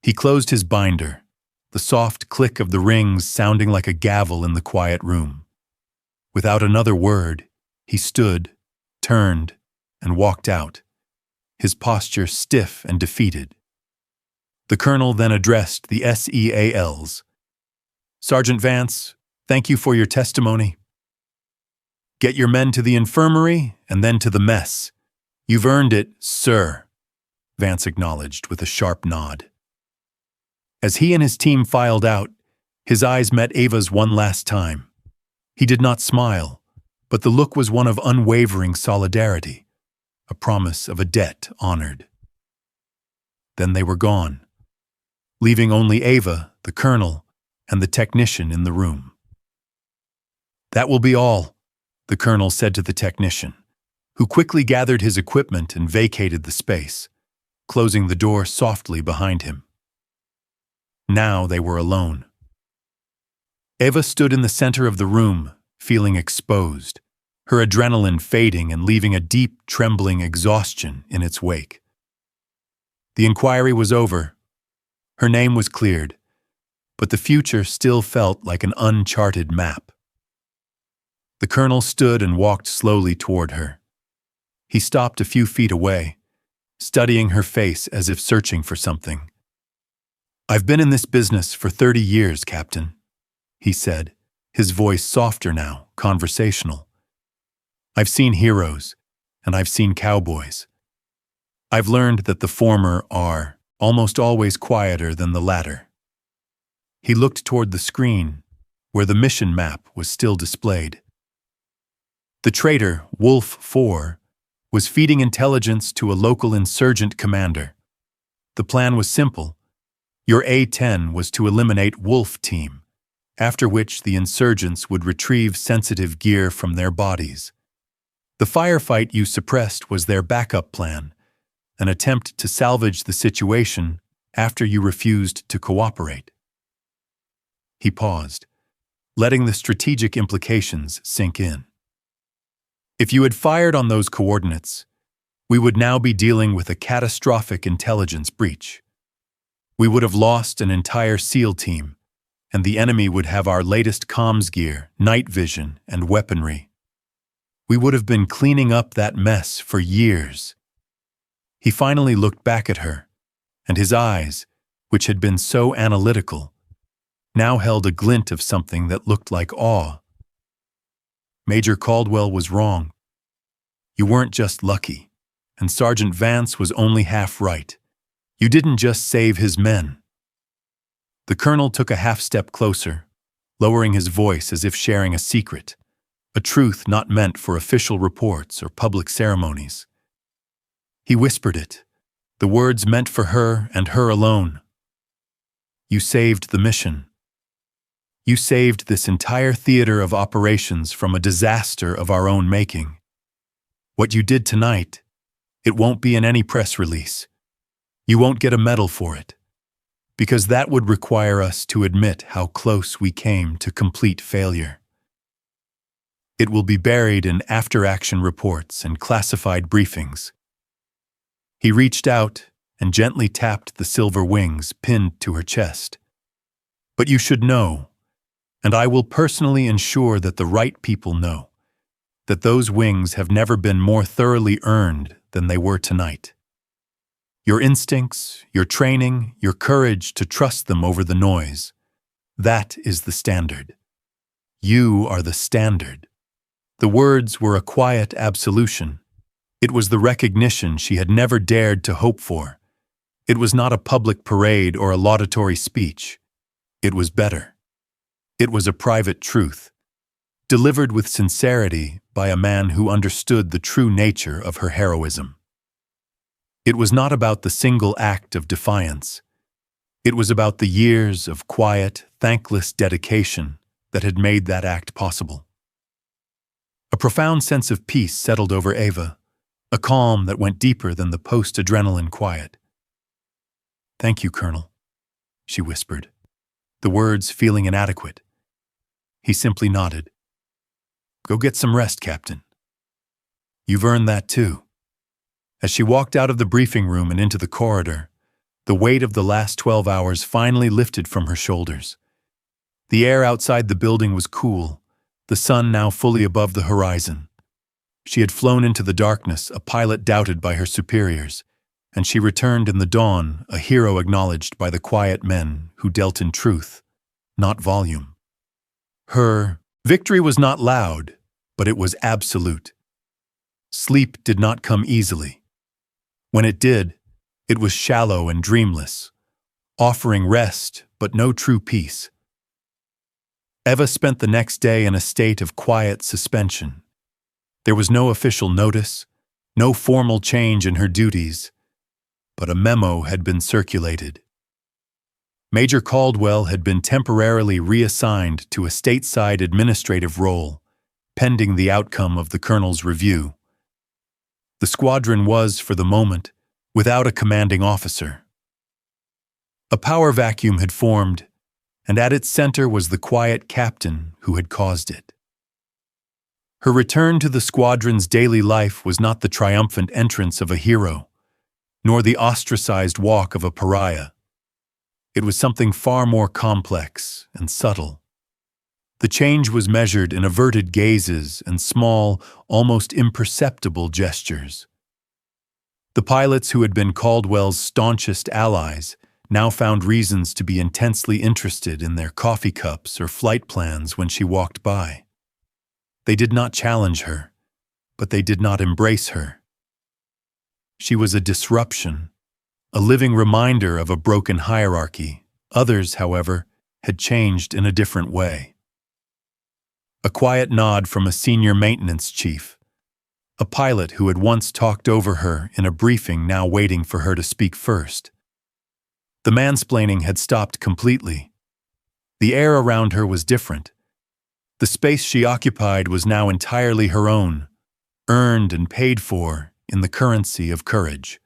He closed his binder, the soft click of the rings sounding like a gavel in the quiet room. Without another word, he stood, turned, and walked out, his posture stiff and defeated. The colonel then addressed the SEALs. "Sergeant Vance, thank you for your testimony. Get your men to the infirmary and then to the mess. You've earned it, sir," Vance acknowledged with a sharp nod. As he and his team filed out, his eyes met Ava's one last time. He did not smile, but the look was one of unwavering solidarity, a promise of a debt honored. Then they were gone, leaving only Ava, the colonel, and the technician in the room. "That will be all," the colonel said to the technician, who quickly gathered his equipment and vacated the space, closing the door softly behind him. Now they were alone. Ava stood in the center of the room, feeling exposed, her adrenaline fading and leaving a deep, trembling exhaustion in its wake. The inquiry was over. Her name was cleared, but the future still felt like an uncharted map. The colonel stood and walked slowly toward her. He stopped a few feet away, studying her face as if searching for something. "I've been in this business for 30 years, Captain," he said, his voice softer now, conversational. "I've seen heroes, and I've seen cowboys. I've learned that the former are almost always quieter than the latter." He looked toward the screen, where the mission map was still displayed. The traitor, Wolf 4, was feeding intelligence to a local insurgent commander. The plan was simple. Your A-10 was to eliminate Wolf Team, after which the insurgents would retrieve sensitive gear from their bodies. The firefight you suppressed was their backup plan, an attempt to salvage the situation after you refused to cooperate. He paused, letting the strategic implications sink in. If you had fired on those coordinates, we would now be dealing with a catastrophic intelligence breach. We would have lost an entire SEAL team, and the enemy would have our latest comms gear, night vision, and weaponry. We would have been cleaning up that mess for years. He finally looked back at her, and his eyes, which had been so analytical, now held a glint of something that looked like awe. Major Caldwell was wrong. You weren't just lucky, and Sergeant Vance was only half right. You didn't just save his men. The colonel took a half-step closer, lowering his voice as if sharing a secret, a truth not meant for official reports or public ceremonies. He whispered it, the words meant for her and her alone. You saved the mission. You saved this entire theater of operations from a disaster of our own making. What you did tonight, it won't be in any press release. You won't get a medal for it, because that would require us to admit how close we came to complete failure. It will be buried in after-action reports and classified briefings. He reached out and gently tapped the silver wings pinned to her chest. But you should know, and I will personally ensure that the right people know, that those wings have never been more thoroughly earned than they were tonight. Your instincts, your training, your courage to trust them over the noise, that is the standard. You are the standard. The words were a quiet absolution. It was the recognition she had never dared to hope for. It was not a public parade or a laudatory speech. It was better. It was a private truth, delivered with sincerity by a man who understood the true nature of her heroism. It was not about the single act of defiance. It was about the years of quiet, thankless dedication that had made that act possible. A profound sense of peace settled over Ava, a calm that went deeper than the post-adrenaline quiet. "Thank you, Colonel," she whispered, the words feeling inadequate. He simply nodded. "Go get some rest, Captain. You've earned that too." As she walked out of the briefing room and into the corridor, the weight of the last 12 hours finally lifted from her shoulders. The air outside the building was cool, the sun now fully above the horizon. She had flown into the darkness, a pilot doubted by her superiors, and she returned in the dawn, a hero acknowledged by the quiet men who dealt in truth, not volume. Her victory was not loud, but it was absolute. Sleep did not come easily. When it did, it was shallow and dreamless, offering rest but no true peace. Eva spent the next day in a state of quiet suspension. There was no official notice, no formal change in her duties, but a memo had been circulated. Major Caldwell had been temporarily reassigned to a stateside administrative role, pending the outcome of the colonel's review. The squadron was, for the moment, without a commanding officer. A power vacuum had formed, and at its center was the quiet captain who had caused it. Her return to the squadron's daily life was not the triumphant entrance of a hero, nor the ostracized walk of a pariah. It was something far more complex and subtle. The change was measured in averted gazes and small, almost imperceptible gestures. The pilots who had been Caldwell's staunchest allies now found reasons to be intensely interested in their coffee cups or flight plans when she walked by. They did not challenge her, but they did not embrace her. She was a disruption, a living reminder of a broken hierarchy. Others, however, had changed in a different way. A quiet nod from a senior maintenance chief, a pilot who had once talked over her in a briefing now waiting for her to speak first. The mansplaining had stopped completely. The air around her was different. The space she occupied was now entirely her own, earned and paid for in the currency of courage.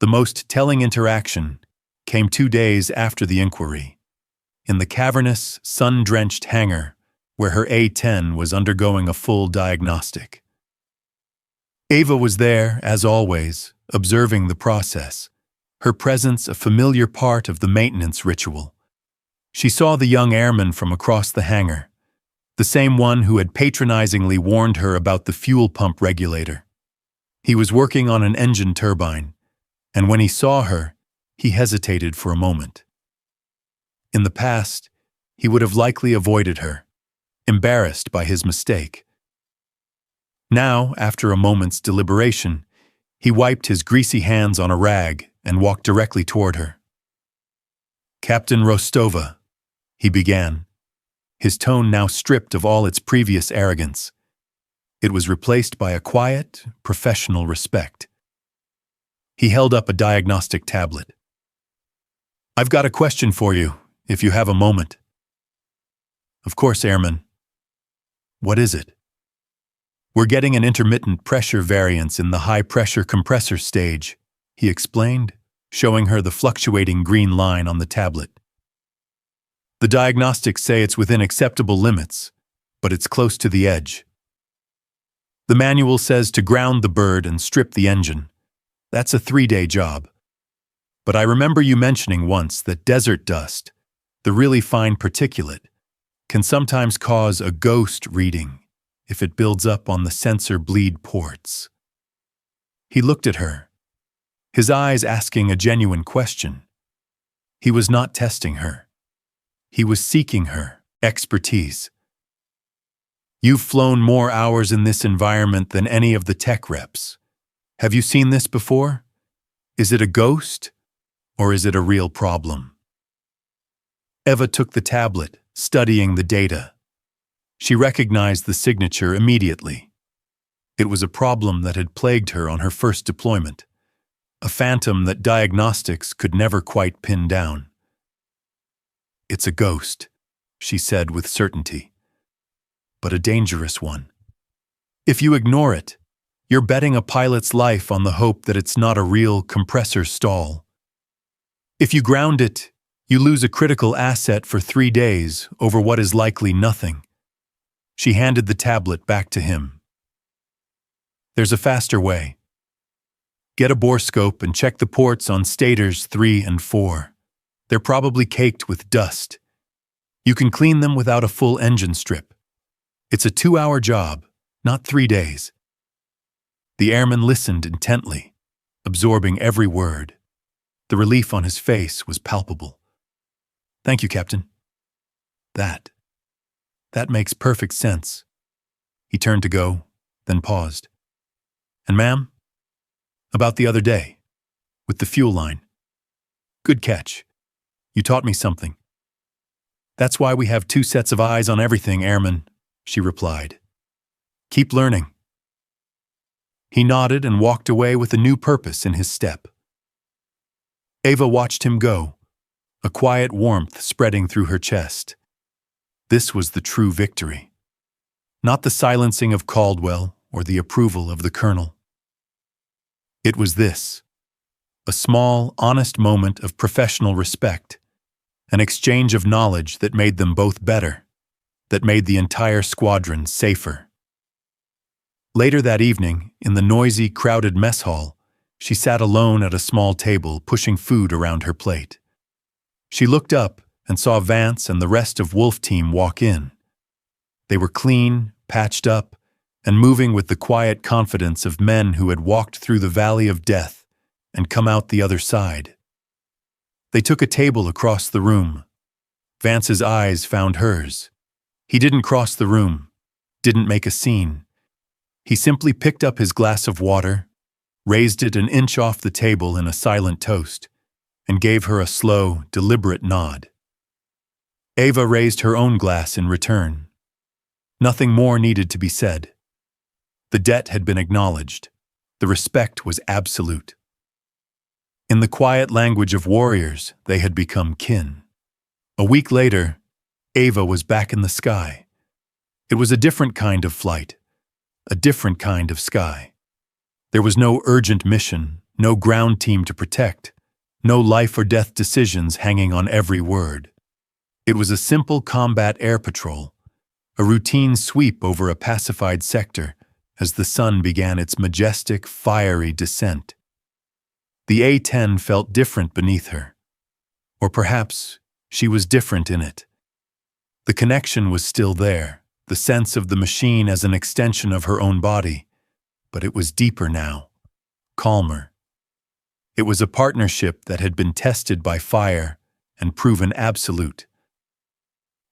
The most telling interaction came 2 days after the inquiry, in the cavernous, sun-drenched hangar where her A-10 was undergoing a full diagnostic. Ava was there, as always, observing the process, her presence a familiar part of the maintenance ritual. She saw the young airman from across the hangar, the same one who had patronizingly warned her about the fuel pump regulator. He was working on an engine turbine, and when he saw her, he hesitated for a moment. In the past, he would have likely avoided her, embarrassed by his mistake. Now, after a moment's deliberation, he wiped his greasy hands on a rag and walked directly toward her. "Captain Rostova," he began, his tone now stripped of all its previous arrogance. It was replaced by a quiet, professional respect. He held up a diagnostic tablet. "I've got a question for you, if you have a moment." "Of course, Airman." "What is it?" "We're getting an intermittent pressure variance in the high-pressure compressor stage," he explained, showing her the fluctuating green line on the tablet. "The diagnostics say it's within acceptable limits, but it's close to the edge. The manual says to ground the bird and strip the engine. That's a 3-day job. But I remember you mentioning once that desert dust, the really fine particulate, can sometimes cause a ghost reading if it builds up on the sensor bleed ports. He looked at her, his eyes asking a genuine question. He was not testing her. He was seeking her expertise. You've flown more hours in this environment than any of the tech reps. Have you seen this before? Is it a ghost, or is it a real problem? Eva took the tablet, studying the data. She recognized the signature immediately. It was a problem that had plagued her on her first deployment, a phantom that diagnostics could never quite pin down. It's a ghost, she said with certainty, but a dangerous one. If you ignore it, you're betting a pilot's life on the hope that it's not a real compressor stall. If you ground it, you lose a critical asset for 3 days over what is likely nothing. She handed the tablet back to him. There's a faster way. Get a borescope and check the ports on stators 3 and 4. They're probably caked with dust. You can clean them without a full engine strip. It's a 2-hour job, not 3 days. The airman listened intently, absorbing every word. The relief on his face was palpable. Thank you, Captain. That makes perfect sense. He turned to go, then paused. And ma'am, about the other day, with the fuel line. Good catch. You taught me something. That's why we have 2 sets of eyes on everything, Airman, she replied. Keep learning. He nodded and walked away with a new purpose in his step. Eva watched him go, a quiet warmth spreading through her chest. This was the true victory. Not the silencing of Caldwell or the approval of the colonel. It was this, a small, honest moment of professional respect, an exchange of knowledge that made them both better, that made the entire squadron safer. Later that evening, in the noisy, crowded mess hall, she sat alone at a small table, pushing food around her plate. She looked up and saw Vance and the rest of Wolf Team walk in. They were clean, patched up, and moving with the quiet confidence of men who had walked through the valley of death and come out the other side. They took a table across the room. Vance's eyes found hers. He didn't cross the room, didn't make a scene. He simply picked up his glass of water, raised it an inch off the table in a silent toast, and gave her a slow, deliberate nod. Eva raised her own glass in return. Nothing more needed to be said. The debt had been acknowledged. The respect was absolute. In the quiet language of warriors, they had become kin. A week later, Eva was back in the sky. It was a different kind of flight, a different kind of sky. There was no urgent mission, no ground team to protect, no life or death decisions hanging on every word. It was a simple combat air patrol, a routine sweep over a pacified sector as the sun began its majestic, fiery descent. The A-10 felt different beneath her. Or perhaps she was different in it. The connection was still there, the sense of the machine as an extension of her own body, but it was deeper now, calmer. It was a partnership that had been tested by fire and proven absolute.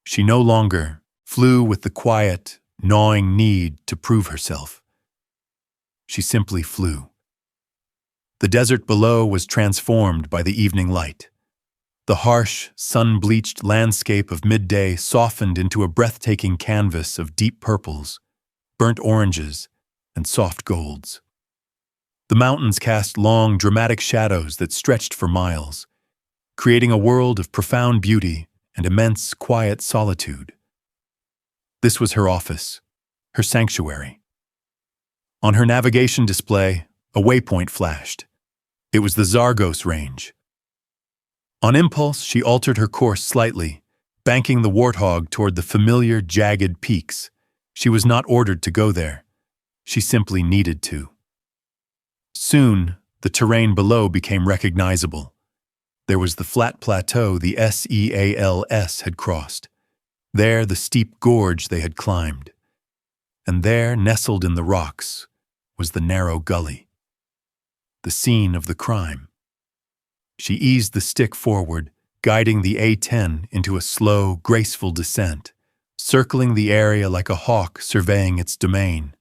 She no longer flew with the quiet, gnawing need to prove herself. She simply flew. The desert below was transformed by the evening light. The harsh, sun-bleached landscape of midday softened into a breathtaking canvas of deep purples, burnt oranges, and soft golds. The mountains cast long, dramatic shadows that stretched for miles, creating a world of profound beauty and immense, quiet solitude. This was her office, her sanctuary. On her navigation display, a waypoint flashed. It was the Zargos range. On impulse, she altered her course slightly, banking the Warthog toward the familiar, jagged peaks. She was not ordered to go there. She simply needed to. Soon, the terrain below became recognizable. There was the flat plateau the SEALS had crossed. There, the steep gorge they had climbed. And there, nestled in the rocks, was the narrow gully, the scene of the crime. She eased the stick forward, guiding the A-10 into a slow, graceful descent, circling the area like a hawk surveying its domain.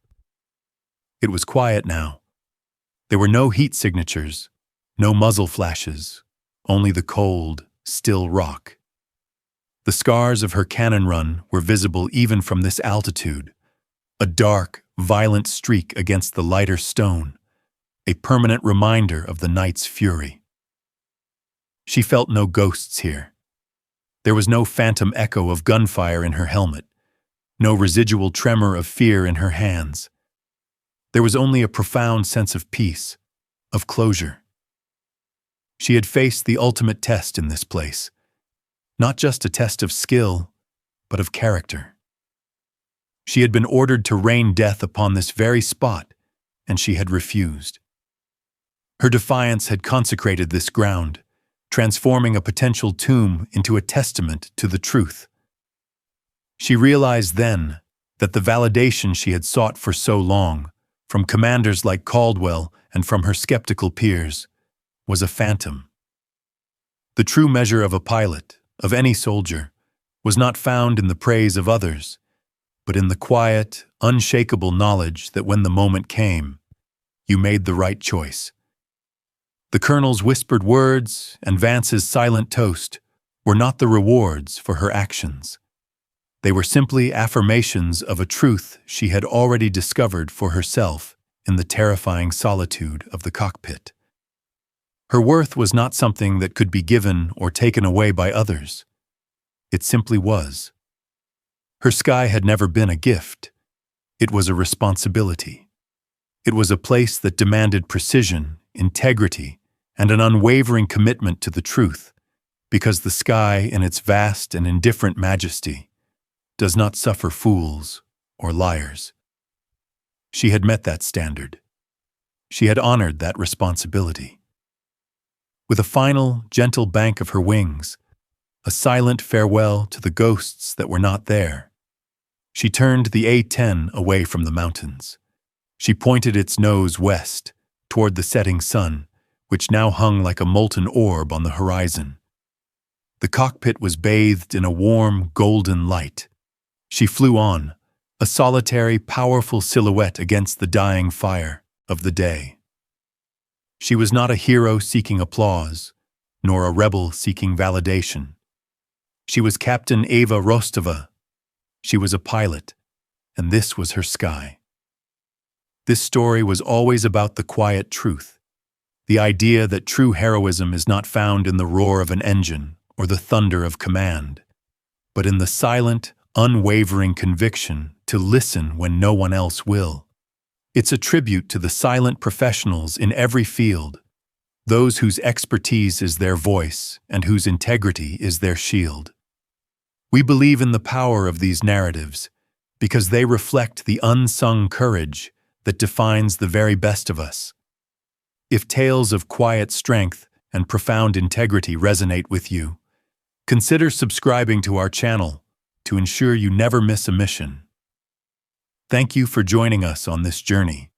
It was quiet now. There were no heat signatures, no muzzle flashes, only the cold, still rock. The scars of her cannon run were visible even from this altitude, a dark, violent streak against the lighter stone, a permanent reminder of the night's fury. She felt no ghosts here. There was no phantom echo of gunfire in her helmet, no residual tremor of fear in her hands. There was only a profound sense of peace, of closure. She had faced the ultimate test in this place, not just a test of skill, but of character. She had been ordered to rain death upon this very spot, and she had refused. Her defiance had consecrated this ground, transforming a potential tomb into a testament to the truth. She realized then that the validation she had sought for so long, from commanders like Caldwell and from her skeptical peers, was a phantom. The true measure of a pilot, of any soldier, was not found in the praise of others, but in the quiet, unshakable knowledge that when the moment came, you made the right choice. The colonel's whispered words and Vance's silent toast were not the rewards for her actions. They were simply affirmations of a truth she had already discovered for herself in the terrifying solitude of the cockpit. Her worth was not something that could be given or taken away by others. It simply was. Her sky had never been a gift. It was a responsibility. It was a place that demanded precision, integrity, and an unwavering commitment to the truth, because the sky in its vast and indifferent majesty does not suffer fools or liars. She had met that standard. She had honored that responsibility. With a final, gentle bank of her wings, a silent farewell to the ghosts that were not there, she turned the A-10 away from the mountains. She pointed its nose west, toward the setting sun, which now hung like a molten orb on the horizon. The cockpit was bathed in a warm, golden light. She flew on, a solitary, powerful silhouette against the dying fire of the day. She was not a hero seeking applause, nor a rebel seeking validation. She was Captain Eva Rostova. She was a pilot, and this was her sky. This story was always about the quiet truth, the idea that true heroism is not found in the roar of an engine or the thunder of command, but in the silent, unwavering conviction to listen when no one else will. It's a tribute to the silent professionals in every field, those whose expertise is their voice and whose integrity is their shield. We believe in the power of these narratives because they reflect the unsung courage that defines the very best of us. If tales of quiet strength and profound integrity resonate with you, consider subscribing to our channel to ensure you never miss a mission. Thank you for joining us on this journey.